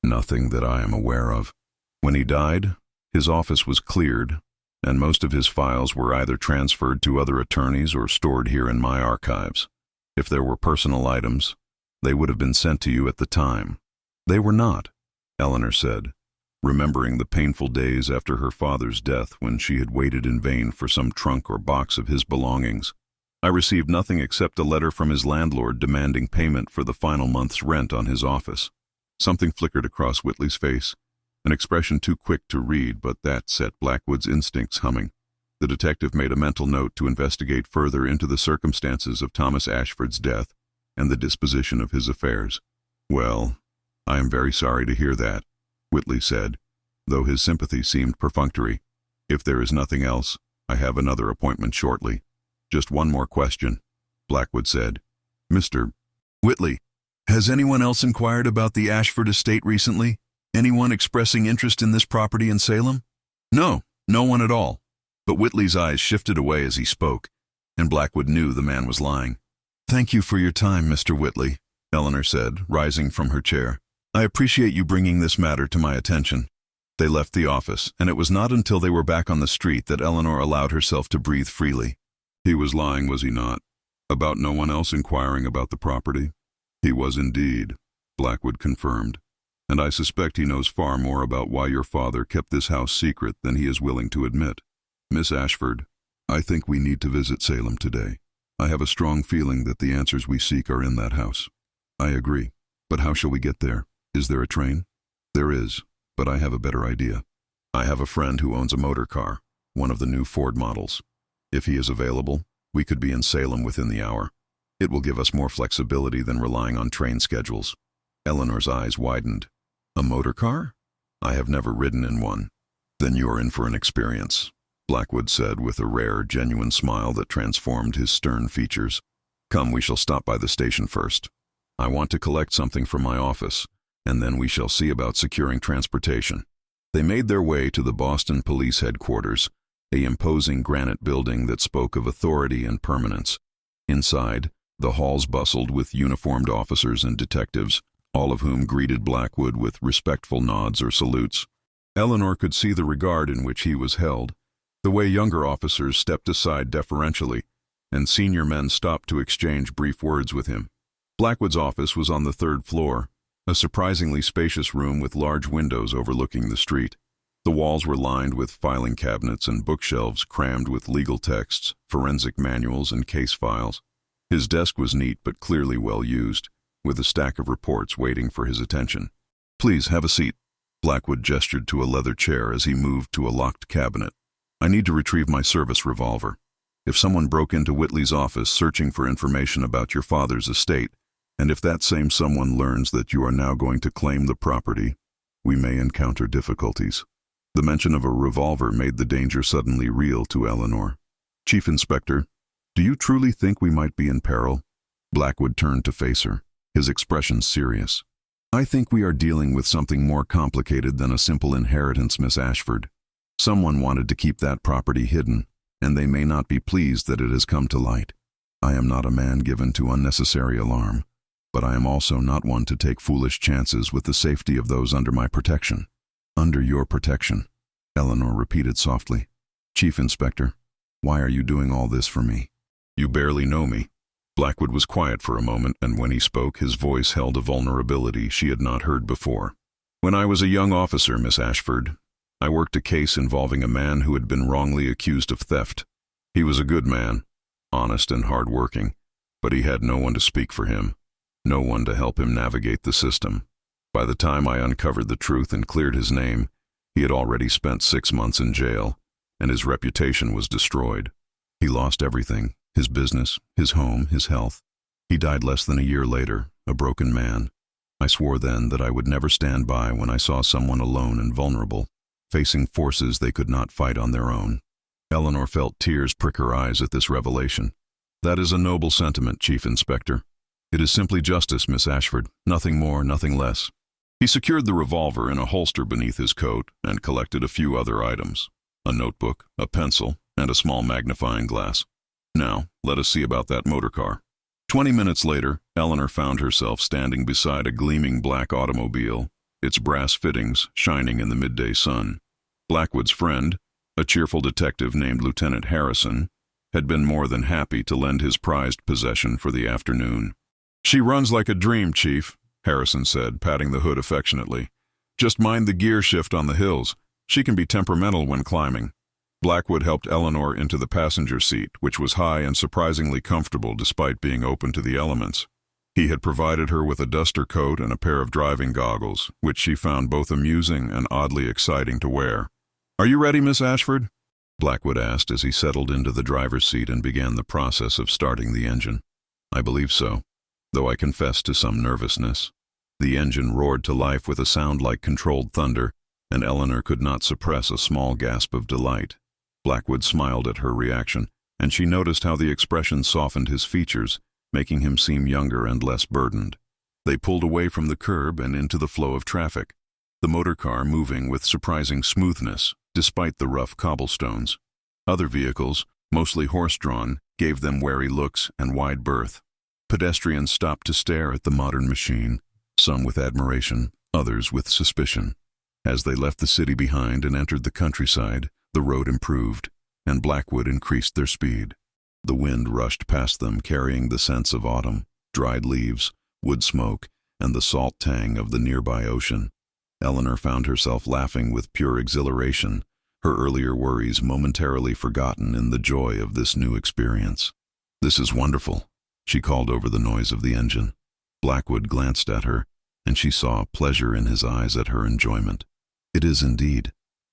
Nothing that I am aware of. When he died, his office was cleared, and most of his files were either transferred to other attorneys or stored here in my archives. If there were personal items, they would have been sent to you at the time. They were not, Eleanor said, remembering the painful days after her father's death when she had waited in vain for some trunk or box of his belongings. I received nothing except a letter from his landlord demanding payment for the final month's rent on his office. Something flickered across Whitley's face, an expression too quick to read, but that set Blackwood's instincts humming. The detective made a mental note to investigate further into the circumstances of Thomas Ashford's death and the disposition of his affairs. Well, I am very sorry to hear that, Whitley said, though his sympathy seemed perfunctory. If there is nothing else, I have another appointment shortly. Just one more question, Blackwood said. Mr. Whitley, has anyone else inquired about the Ashford estate recently? Anyone expressing interest in this property in Salem? No, no one at all. But Whitley's eyes shifted away as he spoke, and Blackwood knew the man was lying. Thank you for your time, Mr. Whitley, Eleanor said, rising from her chair. I appreciate you bringing this matter to my attention. They left the office, and it was not until they were back on the street that Eleanor allowed herself to breathe freely. He was lying, was he not? About no one else inquiring about the property? He was indeed, Blackwood confirmed. And I suspect he knows far more about why your father kept this house secret than he is willing to admit. Miss Ashford, I think we need to visit Salem today. I have a strong feeling that the answers we seek are in that house. I agree. But how shall we get there? Is there a train? There is, but I have a better idea. I have a friend who owns a motor car, one of the new Ford models. If he is available, we could be in Salem within the hour. It will give us more flexibility than relying on train schedules. Eleanor's eyes widened. A motor car? I have never ridden in one. Then you're in for an experience, Blackwood said with a rare, genuine smile that transformed his stern features. Come, we shall stop by the station first. I want to collect something from my office, and then we shall see about securing transportation. They made their way to the Boston Police Headquarters, an imposing granite building that spoke of authority and permanence. Inside, the halls bustled with uniformed officers and detectives, all of whom greeted Blackwood with respectful nods or salutes. Eleanor could see the regard in which he was held, the way younger officers stepped aside deferentially, and senior men stopped to exchange brief words with him. Blackwood's office was on the third floor, a surprisingly spacious room with large windows overlooking the street. The walls were lined with filing cabinets and bookshelves crammed with legal texts, forensic manuals, and case files. His desk was neat but clearly well used, with a stack of reports waiting for his attention. Please have a seat. Blackwood gestured to a leather chair as he moved to a locked cabinet. I need to retrieve my service revolver. If someone broke into Whitley's office searching for information about your father's estate, and if that same someone learns that you are now going to claim the property, we may encounter difficulties. The mention of a revolver made the danger suddenly real to Eleanor. Chief Inspector, do you truly think we might be in peril? Blackwood turned to face her, his expression serious. I think we are dealing with something more complicated than a simple inheritance, Miss Ashford. Someone wanted to keep that property hidden, and they may not be pleased that it has come to light. I am not a man given to unnecessary alarm, but I am also not one to take foolish chances with the safety of those under my protection. Under your protection, Eleanor repeated softly. Chief Inspector, why are you doing all this for me? You barely know me. Blackwood was quiet for a moment, and when he spoke, his voice held a vulnerability she had not heard before. When I was a young officer, Miss Ashford, I worked a case involving a man who had been wrongly accused of theft. He was a good man, honest and hard-working, but he had no one to speak for him, no one to help him navigate the system. By the time I uncovered the truth and cleared his name, he had already spent 6 months in jail, and his reputation was destroyed. He lost everything. His business, his home, his health. He died less than a year later, a broken man. I swore then that I would never stand by when I saw someone alone and vulnerable. facing forces they could not fight on their own. Eleanor felt tears prick her eyes at this revelation. "That is a noble sentiment, Chief Inspector. It is simply justice, Miss Ashford, nothing more, nothing less." He secured the revolver in a holster beneath his coat and collected a few other items: a notebook, a pencil, and a small magnifying glass. "Now, let us see about that motor car." 20 minutes later, Eleanor found herself standing beside a gleaming black automobile, its brass fittings shining in the midday sun. Blackwood's friend, a cheerful detective named Lieutenant Harrison, had been more than happy to lend his prized possession for the afternoon. "She runs like a dream, Chief," Harrison said, patting the hood affectionately. "Just mind the gear shift on the hills. She can be temperamental when climbing." Blackwood helped Eleanor into the passenger seat, which was high and surprisingly comfortable despite being open to the elements. He had provided her with a duster coat and a pair of driving goggles, which she found both amusing and oddly exciting to wear. "Are you ready, Miss Ashford?" Blackwood asked as he settled into the driver's seat and began the process of starting the engine. "I believe so, though I confess to some nervousness." The engine roared to life with a sound like controlled thunder, and Eleanor could not suppress a small gasp of delight. Blackwood smiled at her reaction, and she noticed how the expression softened his features, making him seem younger and less burdened. They pulled away from the curb and into the flow of traffic, the motor car moving with surprising smoothness, despite the rough cobblestones. Other vehicles, mostly horse-drawn, gave them wary looks and wide berth. Pedestrians stopped to stare at the modern machine, some with admiration, others with suspicion. As they left the city behind and entered the countryside, the road improved, and Blackwood increased their speed. The wind rushed past them, carrying the scents of autumn, dried leaves, wood smoke, and the salt tang of the nearby ocean. Eleanor found herself laughing with pure exhilaration, her earlier worries momentarily forgotten in the joy of this new experience. "This is wonderful," she called over the noise of the engine. Blackwood glanced at her, and she saw pleasure in his eyes at her enjoyment. "It is indeed.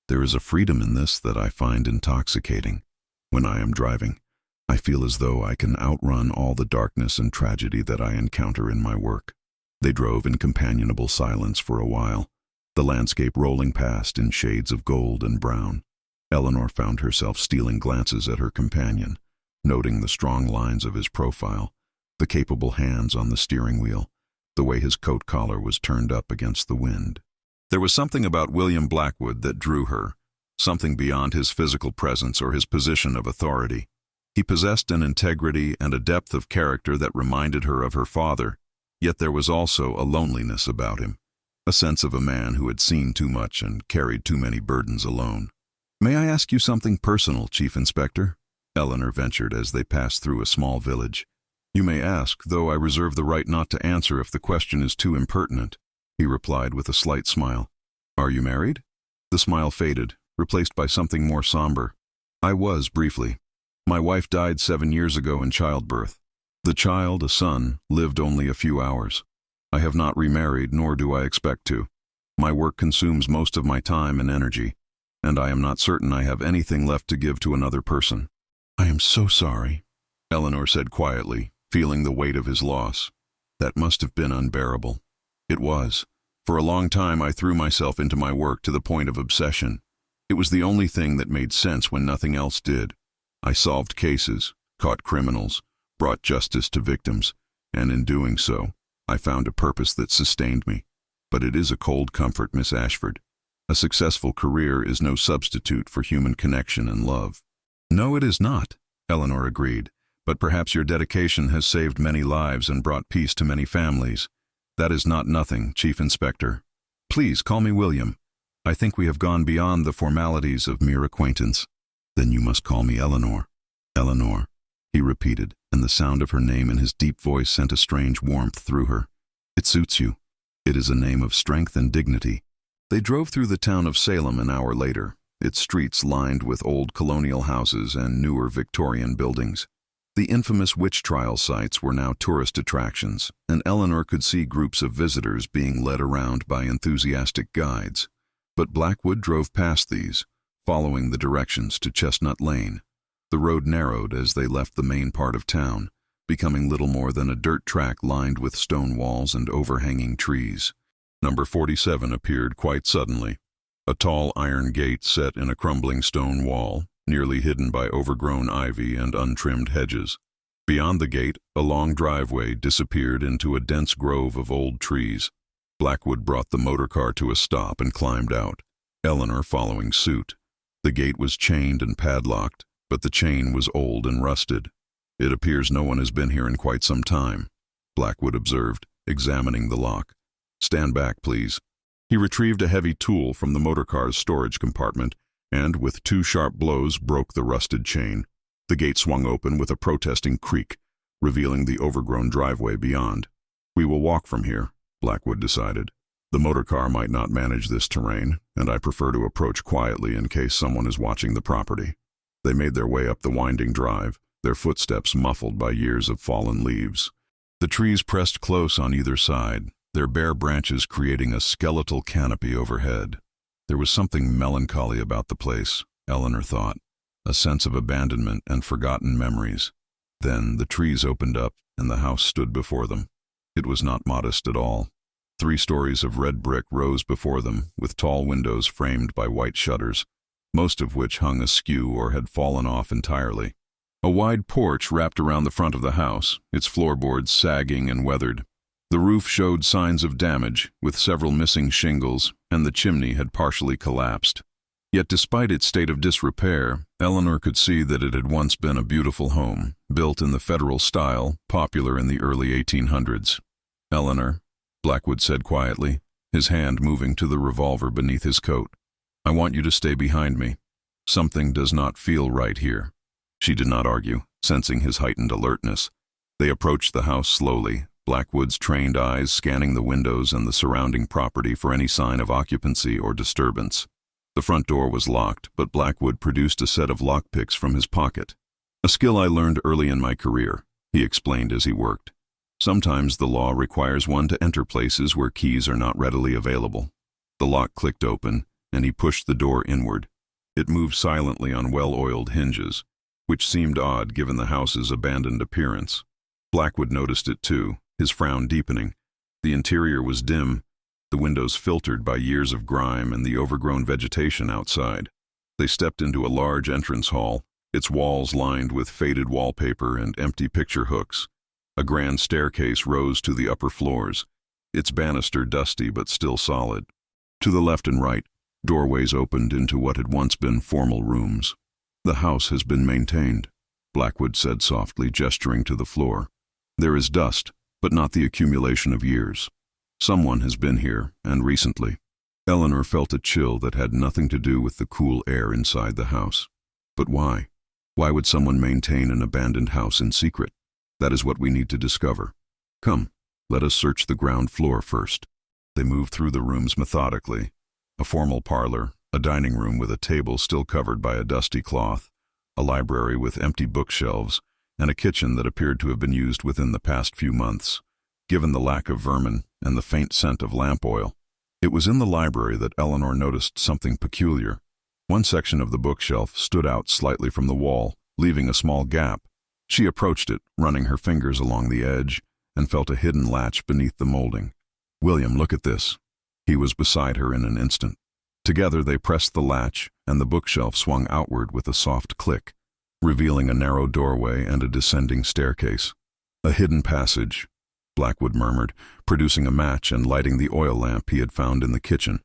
There is a freedom in this that I find intoxicating. When I am driving, I feel as though I can outrun all the darkness and tragedy that I encounter in my work." They drove in companionable silence for a while, the landscape rolling past in shades of gold and brown. Eleanor found herself stealing glances at her companion, noting the strong lines of his profile, the capable hands on the steering wheel, the way his coat collar was turned up against the wind. There was something about William Blackwood that drew her, something beyond his physical presence or his position of authority. He possessed an integrity and a depth of character that reminded her of her father, yet there was also a loneliness about him, a sense of a man who had seen too much and carried too many burdens alone. "May I ask you something personal, Chief Inspector?" Eleanor ventured as they passed through a small village. "You may ask, though I reserve the right not to answer if the question is too impertinent," he replied with a slight smile. "Are you married?" The smile faded, replaced by something more somber. "I was, briefly. My wife died 7 years ago in childbirth. The child, a son, lived only a few hours. I have not remarried, nor do I expect to. My work consumes most of my time and energy, and I am not certain I have anything left to give to another person." "I am so sorry," Eleanor said quietly, feeling the weight of his loss. "That must have been unbearable." It was. For a long time I threw myself into my work to the point of obsession. It was the only thing that made sense when nothing else did. I solved cases, caught criminals, brought justice to victims, and in doing so, I found a purpose that sustained me. But it is a cold comfort, Miss Ashford. A successful career is no substitute for human connection and love. "No, it is not," Eleanor agreed, "but perhaps your dedication has saved many lives and brought peace to many families. That is not nothing, Chief Inspector. Please call me William. I think we have gone beyond the formalities of mere acquaintance." "Then you must call me Eleanor." "Eleanor," he repeated, and the sound of her name in his deep voice sent a strange warmth through her. "It suits you. It is a name of strength and dignity." They drove through the town of Salem an hour later, its streets lined with old colonial houses and newer Victorian buildings. The infamous witch trial sites were now tourist attractions, and Eleanor could see groups of visitors being led around by enthusiastic guides. But Blackwood drove past these, following the directions to Chestnut Lane. The road narrowed as they left the main part of town, becoming little more than a dirt track lined with stone walls and overhanging trees. Number 47 appeared quite suddenly. A tall iron gate set in a crumbling stone wall, nearly hidden by overgrown ivy and untrimmed hedges. Beyond the gate, a long driveway disappeared into a dense grove of old trees. Blackwood brought the motorcar to a stop and climbed out, Eleanor following suit. The gate was chained and padlocked, but the chain was old and rusted. "It appears no one has been here in quite some time," Blackwood observed, examining the lock. "Stand back, please." He retrieved a heavy tool from the motorcar's storage compartment and, with 2 sharp blows, broke the rusted chain. The gate swung open with a protesting creak, revealing the overgrown driveway beyond. "We will walk from here," Blackwood decided. "The motorcar might not manage this terrain, and I prefer to approach quietly in case someone is watching the property." They made their way up the winding drive, their footsteps muffled by years of fallen leaves. The trees pressed close on either side, their bare branches creating a skeletal canopy overhead. There was something melancholy about the place, Eleanor thought, a sense of abandonment and forgotten memories. Then the trees opened up and the house stood before them. It was not modest at all. 3 stories of red brick rose before them, with tall windows framed by white shutters, most of which hung askew or had fallen off entirely. A wide porch wrapped around the front of the house, its floorboards sagging and weathered. The roof showed signs of damage, with several missing shingles, and the chimney had partially collapsed. Yet despite its state of disrepair, Eleanor could see that it had once been a beautiful home, built in the federal style, popular in the early 1800s. "Eleanor," Blackwood said quietly, his hand moving to the revolver beneath his coat, "I want you to stay behind me. Something does not feel right here." She did not argue, sensing his heightened alertness. They approached the house slowly, Blackwood's trained eyes scanning the windows and the surrounding property for any sign of occupancy or disturbance. The front door was locked, but Blackwood produced a set of lockpicks from his pocket. "A skill I learned early in my career," he explained as he worked. "Sometimes the law requires one to enter places where keys are not readily available." The lock clicked open, and he pushed the door inward. It moved silently on well-oiled hinges, which seemed odd given the house's abandoned appearance. Blackwood noticed it too, his frown deepening. The interior was dim, the windows filtered by years of grime and the overgrown vegetation outside. They stepped into a large entrance hall, its walls lined with faded wallpaper and empty picture hooks. A grand staircase rose to the upper floors, its banister dusty but still solid. To the left and right, doorways opened into what had once been formal rooms. "The house has been maintained," Blackwood said softly, gesturing to the floor. "There is dust, but not the accumulation of years. Someone has been here, and recently." Eleanor felt a chill that had nothing to do with the cool air inside the house. But why? Why would someone maintain an abandoned house in secret? That is what we need to discover. "Come, let us search the ground floor first." They moved through the rooms methodically. A formal parlor, a dining room with a table still covered by a dusty cloth, a library with empty bookshelves, and a kitchen that appeared to have been used within the past few months, given the lack of vermin and the faint scent of lamp oil. It was in the library that Eleanor noticed something peculiar. One section of the bookshelf stood out slightly from the wall, leaving a small gap. She approached it, running her fingers along the edge, and felt a hidden latch beneath the molding. "William, look at this." He was beside her in an instant. Together they pressed the latch, and the bookshelf swung outward with a soft click, revealing a narrow doorway and a descending staircase. "A hidden passage," Blackwood murmured, producing a match and lighting the oil lamp he had found in the kitchen.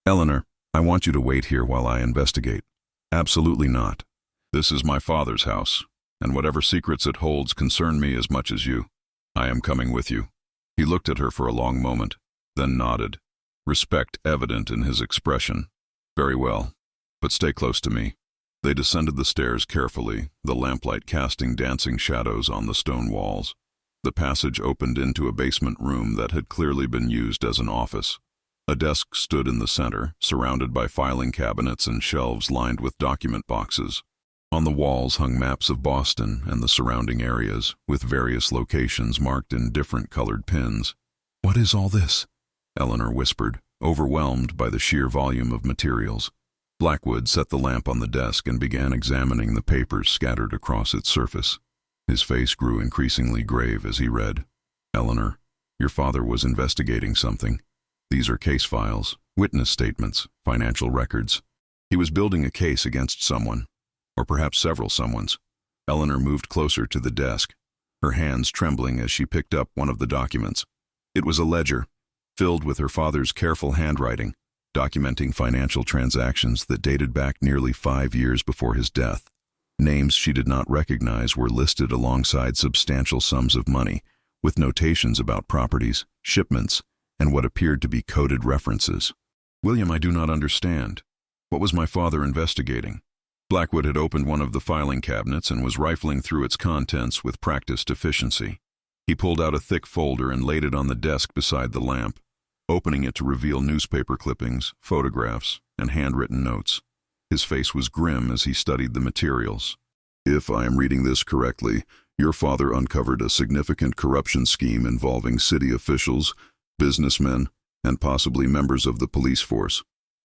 "Eleanor, I want you to wait here while I investigate." "Absolutely not. This is my father's house, and whatever secrets it holds concern me as much as you. I am coming with you." He looked at her for a long moment, then nodded, respect evident in his expression. "Very well, but stay close to me." They descended the stairs carefully, the lamplight casting dancing shadows on the stone walls. The passage opened into a basement room that had clearly been used as an office. A desk stood in the center, surrounded by filing cabinets and shelves lined with document boxes. On the walls hung maps of Boston and the surrounding areas, with various locations marked in different colored pins. "What is all this?" Eleanor whispered, overwhelmed by the sheer volume of materials. Blackwood set the lamp on the desk and began examining the papers scattered across its surface. His face grew increasingly grave as he read. "Eleanor, your father was investigating something. These are case files, witness statements, financial records. He was building a case against someone, or perhaps several someones. Eleanor moved closer to the desk, her hands trembling as she picked up one of the documents. It was a ledger, filled with her father's careful handwriting, documenting financial transactions that dated back nearly 5 years before his death. Names she did not recognize were listed alongside substantial sums of money, with notations about properties, shipments, and what appeared to be coded references. "William, I do not understand. What was my father investigating?" Blackwood had opened one of the filing cabinets and was rifling through its contents with practiced efficiency. He pulled out a thick folder and laid it on the desk beside the lamp, opening it to reveal newspaper clippings, photographs, and handwritten notes. His face was grim as he studied the materials. "If I am reading this correctly, your father uncovered a significant corruption scheme involving city officials, businessmen, and possibly members of the police force.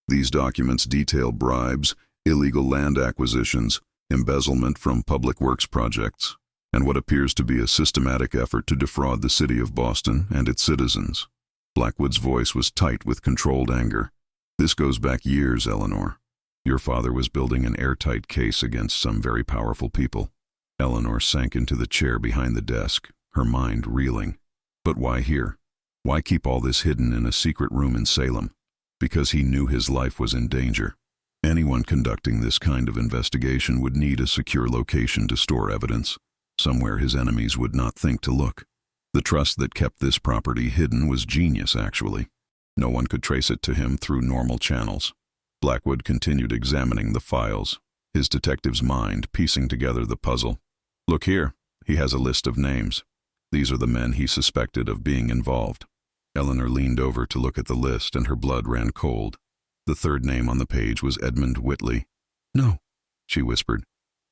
These documents detail bribes, illegal land acquisitions, embezzlement from public works projects, and what appears to be a systematic effort to defraud the city of Boston and its citizens." Blackwood's voice was tight with controlled anger. "This goes back years, Eleanor. Your father was building an airtight case against some very powerful people." Eleanor sank into the chair behind the desk, her mind reeling. But why here? Why keep all this hidden in a secret room in Salem? Because he knew his life was in danger. Anyone conducting this kind of investigation would need a secure location to store evidence, somewhere his enemies would not think to look. The trust that kept this property hidden was genius, actually. No one could trace it to him through normal channels. Blackwood continued examining the files, his detective's mind piecing together the puzzle. "Look here, he has a list of names. These are the men he suspected of being involved." Eleanor leaned over to look at the list, and her blood ran cold. The third name on the page was Edmund Whitley. "No," she whispered.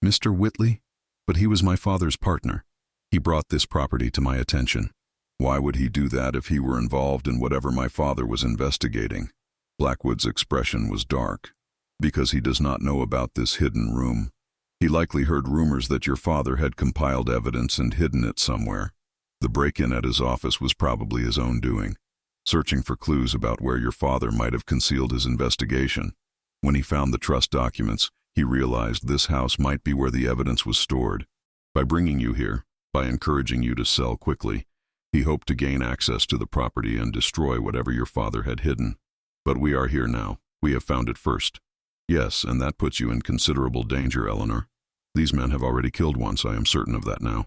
"Mr. Whitley? But he was my father's partner. He brought this property to my attention." "Why would he do that if he were involved in whatever my father was investigating?" Blackwood's expression was dark. "Because he does not know about this hidden room. He likely heard rumors that your father had compiled evidence and hidden it somewhere. The break-in at his office was probably his own doing, searching for clues about where your father might have concealed his investigation. When he found the trust documents, he realized this house might be where the evidence was stored. By bringing you here, by encouraging you to sell quickly, he hoped to gain access to the property and destroy whatever your father had hidden. But we are here now. We have found it first." "Yes, and that puts you in considerable danger, Eleanor. These men have already killed once, I am certain of that now.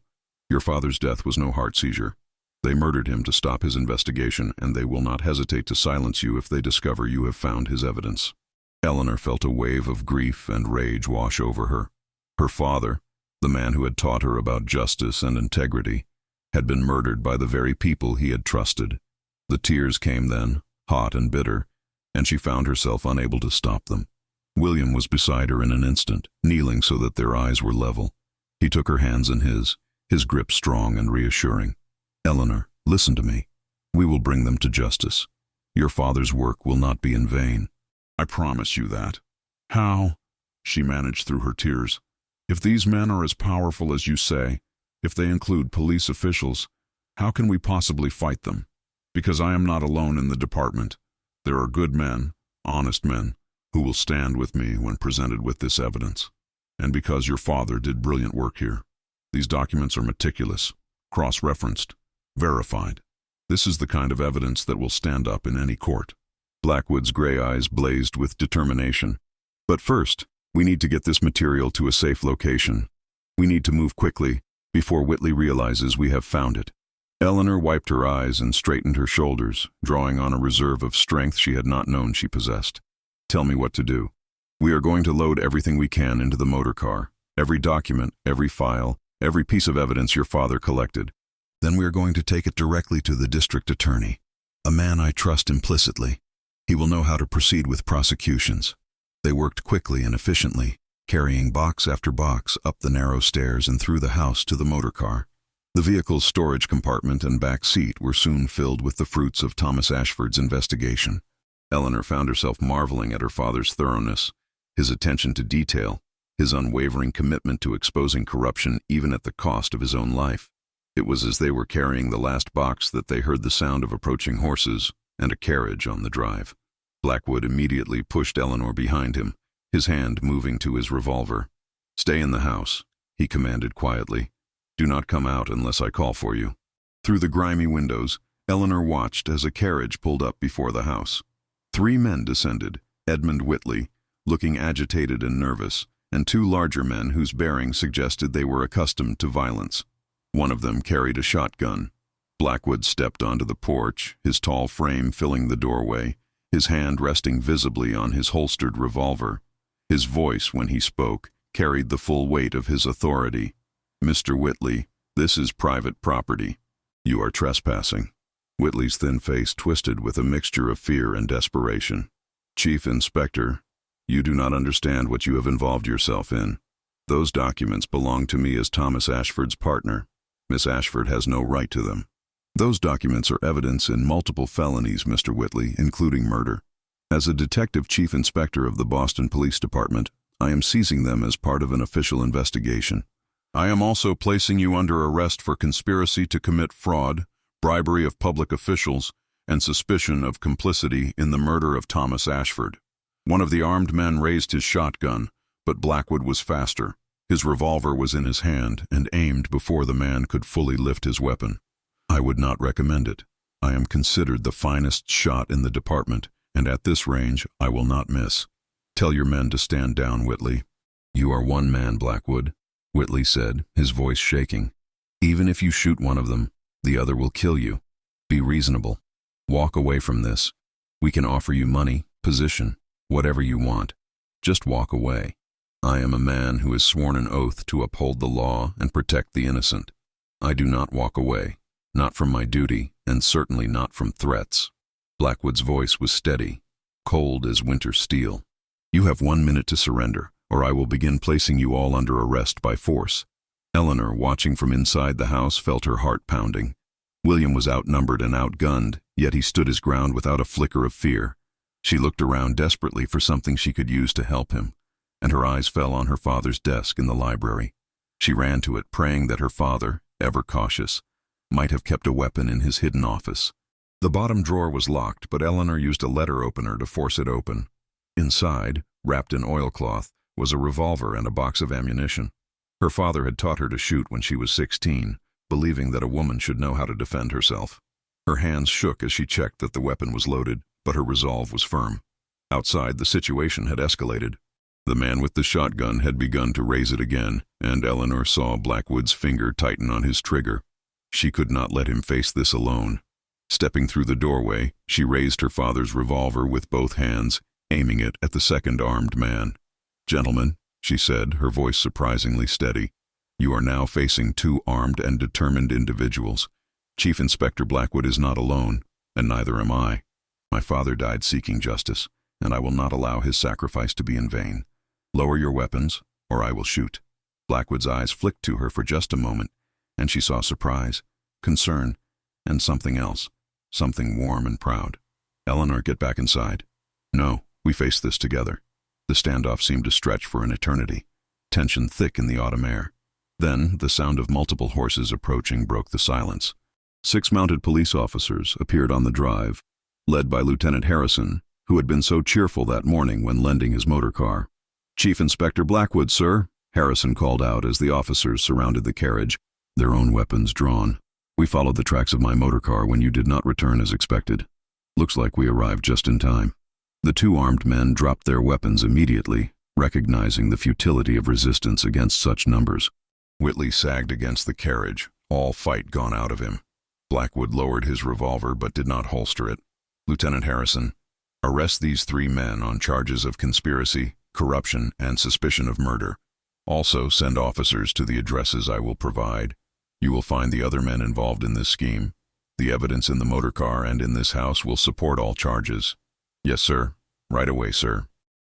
Your father's death was no heart seizure. They murdered him to stop his investigation, and they will not hesitate to silence you if they discover you have found his evidence." Eleanor felt a wave of grief and rage wash over her. Her father, the man who had taught her about justice and integrity, had been murdered by the very people he had trusted. The tears came then, hot and bitter, and she found herself unable to stop them. William was beside her in an instant, kneeling so that their eyes were level. He took her hands in his grip strong and reassuring. "Eleanor, listen to me. We will bring them to justice. Your father's work will not be in vain. I promise you that." "How?" she managed through her tears. "If these men are as powerful as you say, if they include police officials, how can we possibly fight them? Because I am not alone in the department. There are good men, honest men, who will stand with me when presented with this evidence. And because your father did brilliant work here. These documents are meticulous, cross-referenced, verified. This is the kind of evidence that will stand up in any court." Blackwood's gray eyes blazed with determination. "But first, we need to get this material to a safe location. We need to move quickly, before Whitley realizes we have found it." Eleanor wiped her eyes and straightened her shoulders, drawing on a reserve of strength she had not known she possessed. "Tell me what to do. We are going to load everything we can into the motor car, every document, every file, every piece of evidence your father collected. Then we are going to take it directly to the district attorney, a man I trust implicitly. He will know how to proceed with prosecutions." They worked quickly and efficiently, carrying box after box up the narrow stairs and through the house to the motor car. The vehicle's storage compartment and back seat were soon filled with the fruits of Thomas Ashford's investigation. Eleanor found herself marveling at her father's thoroughness, his attention to detail, his unwavering commitment to exposing corruption even at the cost of his own life. It was as they were carrying the last box that they heard the sound of approaching horses, and a carriage on the drive. Blackwood immediately pushed Eleanor behind him, his hand moving to his revolver. "Stay in the house," he commanded quietly. "Do not come out unless I call for you." Through the grimy windows, Eleanor watched as a carriage pulled up before the house. 3 men descended, Edmund Whitley, looking agitated and nervous, and 2 larger men whose bearing suggested they were accustomed to violence. One of them carried a shotgun. Blackwood stepped onto the porch, his tall frame filling the doorway, his hand resting visibly on his holstered revolver. His voice, when he spoke, carried the full weight of his authority. "Mr. Whitley, this is private property. You are trespassing." Whitley's thin face twisted with a mixture of fear and desperation. "Chief Inspector, you do not understand what you have involved yourself in. Those documents belong to me as Thomas Ashford's partner. Miss Ashford has no right to them." "Those documents are evidence in multiple felonies, Mr. Whitley, including murder. As a detective chief inspector of the Boston Police Department, I am seizing them as part of an official investigation. I am also placing you under arrest for conspiracy to commit fraud, bribery of public officials, and suspicion of complicity in the murder of Thomas Ashford." One of the armed men raised his shotgun, but Blackwood was faster. His revolver was in his hand and aimed before the man could fully lift his weapon. "I would not recommend it. I am considered the finest shot in the department, and at this range I will not miss. Tell your men to stand down, Whitley." "You are one man, Blackwood," Whitley said, his voice shaking. "Even if you shoot one of them, the other will kill you. Be reasonable. Walk away from this. We can offer you money, position, whatever you want. Just walk away. I am a man who has sworn an oath to uphold the law and protect the innocent. I do not walk away, not from my duty, and certainly not from threats." Blackwood's voice was steady, cold as winter steel. "You have 1 minute to surrender, or I will begin placing you all under arrest by force." Eleanor, watching from inside the house, felt her heart pounding. William was outnumbered and outgunned, yet he stood his ground without a flicker of fear. She looked around desperately for something she could use to help him, and her eyes fell on her father's desk in the library. She ran to it, praying that her father, ever cautious, might have kept a weapon in his hidden office. The bottom drawer was locked, but Eleanor used a letter opener to force it open. Inside, wrapped in oilcloth, was a revolver and a box of ammunition. Her father had taught her to shoot when she was 16, believing that a woman should know how to defend herself. Her hands shook as she checked that the weapon was loaded, but her resolve was firm. Outside, the situation had escalated. The man with the shotgun had begun to raise it again, and Eleanor saw Blackwood's finger tighten on his trigger. She could not let him face this alone. Stepping through the doorway, she raised her father's revolver with both hands, aiming it at the second armed man. "Gentlemen," she said, her voice surprisingly steady, "you are now facing 2 armed and determined individuals. Chief Inspector Blackwood is not alone, and neither am I. My father died seeking justice, and I will not allow his sacrifice to be in vain. Lower your weapons, or I will shoot." Blackwood's eyes flicked to her for just a moment, and she saw surprise, concern, and something else, something warm and proud. "Eleanor, get back inside." "No, we face this together." The standoff seemed to stretch for an eternity, tension thick in the autumn air. Then, the sound of multiple horses approaching broke the silence. 6 mounted police officers appeared on the drive, led by Lieutenant Harrison, who had been so cheerful that morning when lending his motor car. "Chief Inspector Blackwood, sir," Harrison called out as the officers surrounded the carriage, their own weapons drawn. "We followed the tracks of my motor car when you did not return as expected. Looks like we arrived just in time." The 2 armed men dropped their weapons immediately, recognizing the futility of resistance against such numbers. Whitley sagged against the carriage, all fight gone out of him. Blackwood lowered his revolver but did not holster it. "Lieutenant Harrison, arrest these 3 men on charges of conspiracy, corruption, and suspicion of murder. Also send officers to the addresses I will provide. You will find the other men involved in this scheme. The evidence in the motor car and in this house will support all charges." "Yes, sir. Right away, sir."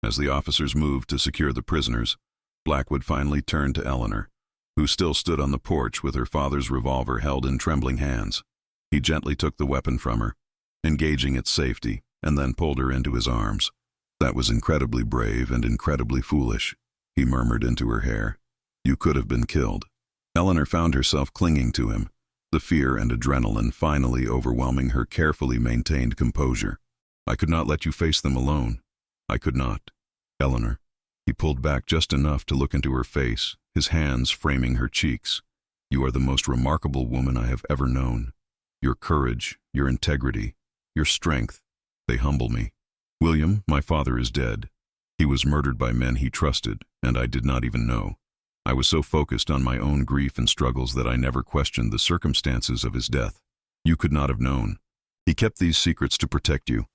As the officers moved to secure the prisoners, Blackwood finally turned to Eleanor, who still stood on the porch with her father's revolver held in trembling hands. He gently took the weapon from her, engaging its safety, and then pulled her into his arms. "That was incredibly brave and incredibly foolish," he murmured into her hair. "You could have been killed." Eleanor found herself clinging to him, the fear and adrenaline finally overwhelming her carefully maintained composure. I could not let you face them alone. I could not. Eleanor. He pulled back just enough to look into her face, his hands framing her cheeks. You are the most remarkable woman I have ever known. Your courage, your integrity, your strength, they humble me. William, my father is dead. He was murdered by men he trusted, and I did not even know. I was so focused on my own grief and struggles that I never questioned the circumstances of his death. You could not have known. He kept these secrets to protect you.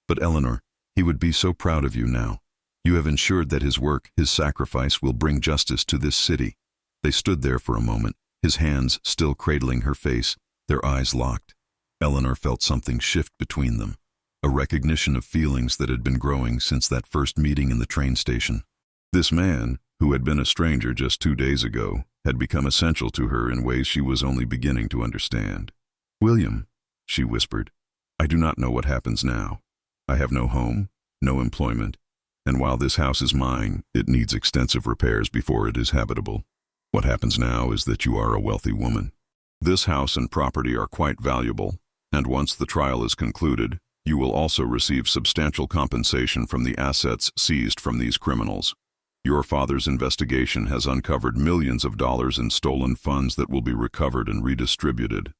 But Eleanor, he would be so proud of you now. You have ensured that his work, his sacrifice, will bring justice to this city. They stood there for a moment, his hands still cradling her face, their eyes locked. Eleanor felt something shift between them, a recognition of feelings that had been growing since that first meeting in the train station. This man, who had been a stranger just 2 days ago, had become essential to her in ways she was only beginning to understand. William, she whispered, I do not know what happens now. I have no home, no employment, and while this house is mine, it needs extensive repairs before it is habitable. What happens now is that you are a wealthy woman. This house and property are quite valuable, and once the trial is concluded, you will also receive substantial compensation from the assets seized from these criminals. Your father's investigation has uncovered millions of dollars in stolen funds that will be recovered and redistributed.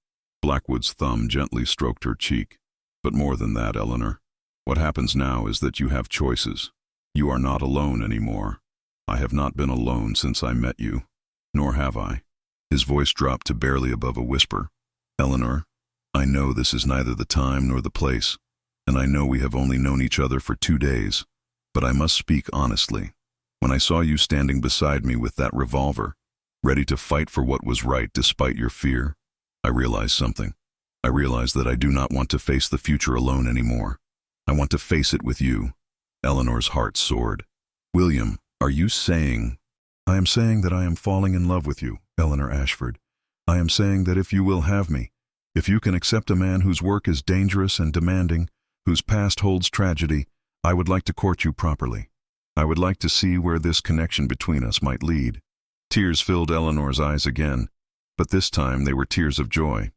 Blackwood's thumb gently stroked her cheek. But more than that, Eleanor. What happens now is that you have choices. You are not alone anymore. I have not been alone since I met you. Nor have I. His voice dropped to barely above a whisper. Eleanor, I know this is neither the time nor the place, and I know we have only known each other for 2 days, but I must speak honestly. When I saw you standing beside me with that revolver, ready to fight for what was right despite your fear, I realized something. I realized that I do not want to face the future alone anymore. I want to face it with you. Eleanor's heart soared. William, are you saying... I am saying that I am falling in love with you, Eleanor Ashford. I am saying that if you will have me, if you can accept a man whose work is dangerous and demanding, whose past holds tragedy, I would like to court you properly. I would like to see where this connection between us might lead. Tears filled Eleanor's eyes again, but this time they were tears of joy.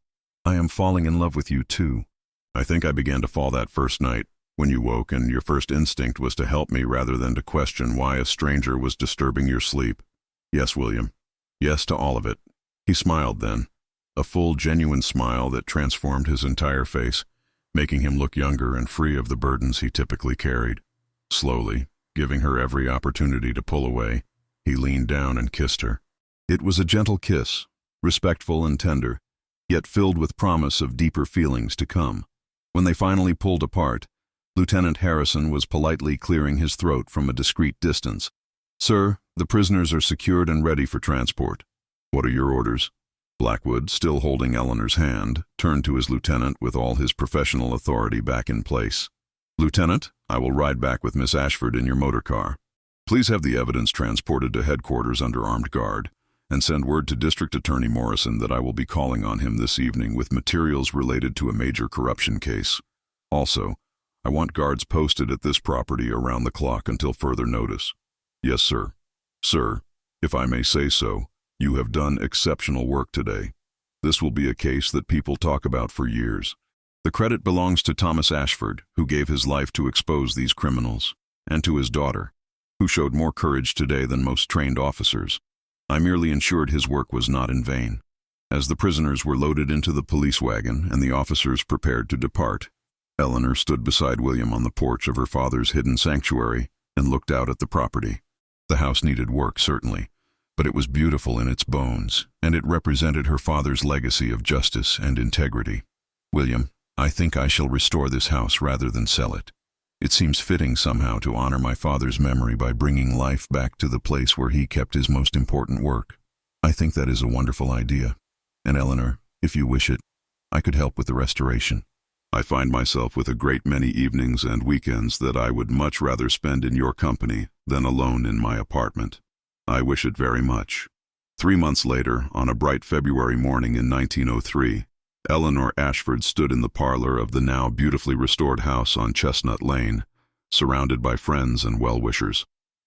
I am falling in love with you too. I think I began to fall that first night, when you woke and your first instinct was to help me rather than to question why a stranger was disturbing your sleep. Yes, William. Yes to all of it. He smiled then, a full, genuine smile that transformed his entire face, making him look younger and free of the burdens he typically carried. Slowly, giving her every opportunity to pull away, he leaned down and kissed her. It was a gentle kiss, respectful and tender, yet filled with promise of deeper feelings to come. When they finally pulled apart, Lieutenant Harrison was politely clearing his throat from a discreet distance. Sir, the prisoners are secured and ready for transport. What are your orders? Blackwood, still holding Eleanor's hand, turned to his lieutenant with all his professional authority back in place. Lieutenant, I will ride back with Miss Ashford in your motor car. Please have the evidence transported to headquarters under armed guard, and send word to District Attorney Morrison that I will be calling on him this evening with materials related to a major corruption case. Also, I want guards posted at this property around the clock until further notice. Yes, sir. Sir, if I may say so, you have done exceptional work today. This will be a case that people talk about for years. The credit belongs to Thomas Ashford, who gave his life to expose these criminals, and to his daughter, who showed more courage today than most trained officers. I merely ensured his work was not in vain. As the prisoners were loaded into the police wagon and the officers prepared to depart, Eleanor stood beside William on the porch of her father's hidden sanctuary and looked out at the property. The house needed work, certainly, but it was beautiful in its bones, and it represented her father's legacy of justice and integrity. William, I think I shall restore this house rather than sell it. It seems fitting somehow to honor my father's memory by bringing life back to the place where he kept his most important work. I think that is a wonderful idea. And Eleanor, if you wish it, I could help with the restoration. I find myself with a great many evenings and weekends that I would much rather spend in your company than alone in my apartment. I wish it very much. 3 months later, on a bright February morning in 1903, Eleanor Ashford stood in the parlor of the now beautifully restored house on Chestnut Lane, surrounded by friends and well-wishers.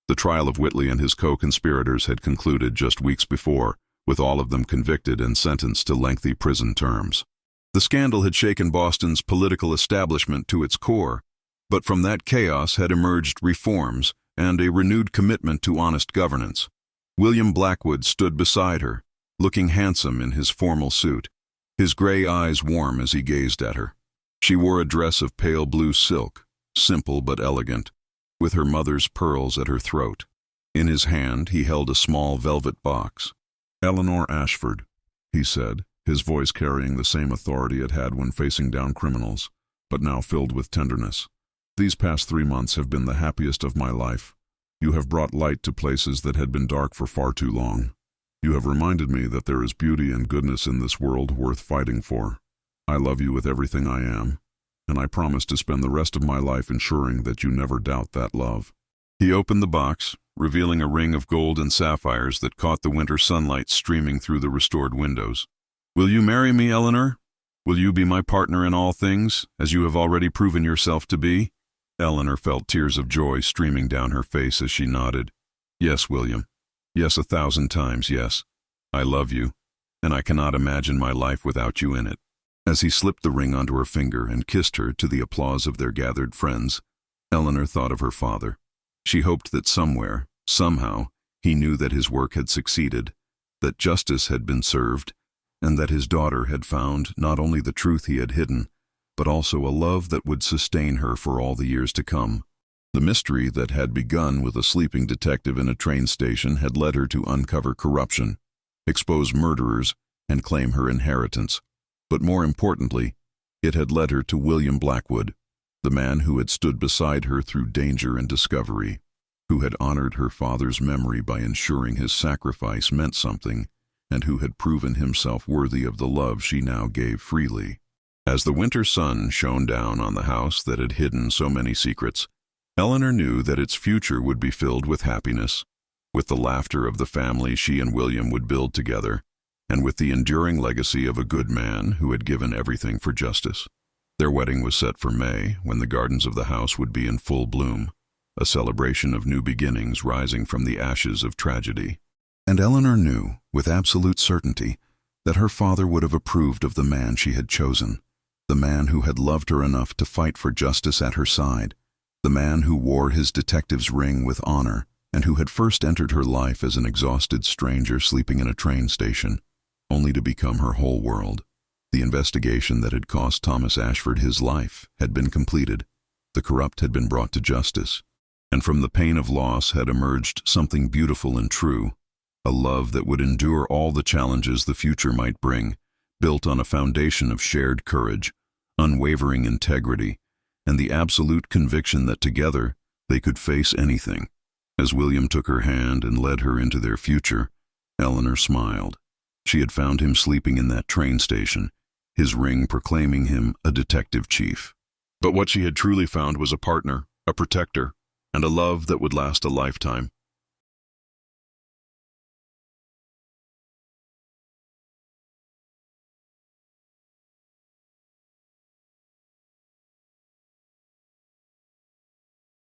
The trial of Whitley and his co-conspirators had concluded just weeks before, with all of them convicted and sentenced to lengthy prison terms. The scandal had shaken Boston's political establishment to its core, but from that chaos had emerged reforms and a renewed commitment to honest governance. William Blackwood stood beside her, looking handsome in his formal suit, his gray eyes warm as he gazed at her. She wore a dress of pale blue silk, simple but elegant, with her mother's pearls at her throat. In his hand he held a small velvet box. "Eleanor Ashford," he said, his voice carrying the same authority it had when facing down criminals, but now filled with tenderness. "These past 3 months have been the happiest of my life. You have brought light to places that had been dark for far too long. You have reminded me that there is beauty and goodness in this world worth fighting for. I love you with everything I am, and I promise to spend the rest of my life ensuring that you never doubt that love." He opened the box, revealing a ring of gold and sapphires that caught the winter sunlight streaming through the restored windows. "Will you marry me, Eleanor? Will you be my partner in all things, as you have already proven yourself to be?" Eleanor felt tears of joy streaming down her face as she nodded. "Yes, William. Yes, 1,000 times yes. I love you, and I cannot imagine my life without you in it." As he slipped the ring onto her finger and kissed her to the applause of their gathered friends, Eleanor thought of her father. She hoped that somewhere, somehow, he knew that his work had succeeded, that justice had been served, and that his daughter had found not only the truth he had hidden, but also a love that would sustain her for all the years to come. The mystery that had begun with a sleeping detective in a train station had led her to uncover corruption, expose murderers, and claim her inheritance. But more importantly, it had led her to William Blackwood, the man who had stood beside her through danger and discovery, who had honored her father's memory by ensuring his sacrifice meant something, and who had proven himself worthy of the love she now gave freely. As the winter sun shone down on the house that had hidden so many secrets, Eleanor knew that its future would be filled with happiness, with the laughter of the family she and William would build together, and with the enduring legacy of a good man who had given everything for justice. Their wedding was set for May, when the gardens of the house would be in full bloom, a celebration of new beginnings rising from the ashes of tragedy. And Eleanor knew, with absolute certainty, that her father would have approved of the man she had chosen, the man who had loved her enough to fight for justice at her side, the man who wore his detective's ring with honor, and who had first entered her life as an exhausted stranger sleeping in a train station, only to become her whole world. The investigation that had cost Thomas Ashford his life had been completed. The corrupt had been brought to justice, and from the pain of loss had emerged something beautiful and true, a love that would endure all the challenges the future might bring, built on a foundation of shared courage, unwavering integrity, and the absolute conviction that together they could face anything. As William took her hand and led her into their future, Eleanor smiled. She had found him sleeping in that train station, his ring proclaiming him a detective chief. But what she had truly found was a partner, a protector, and a love that would last a lifetime.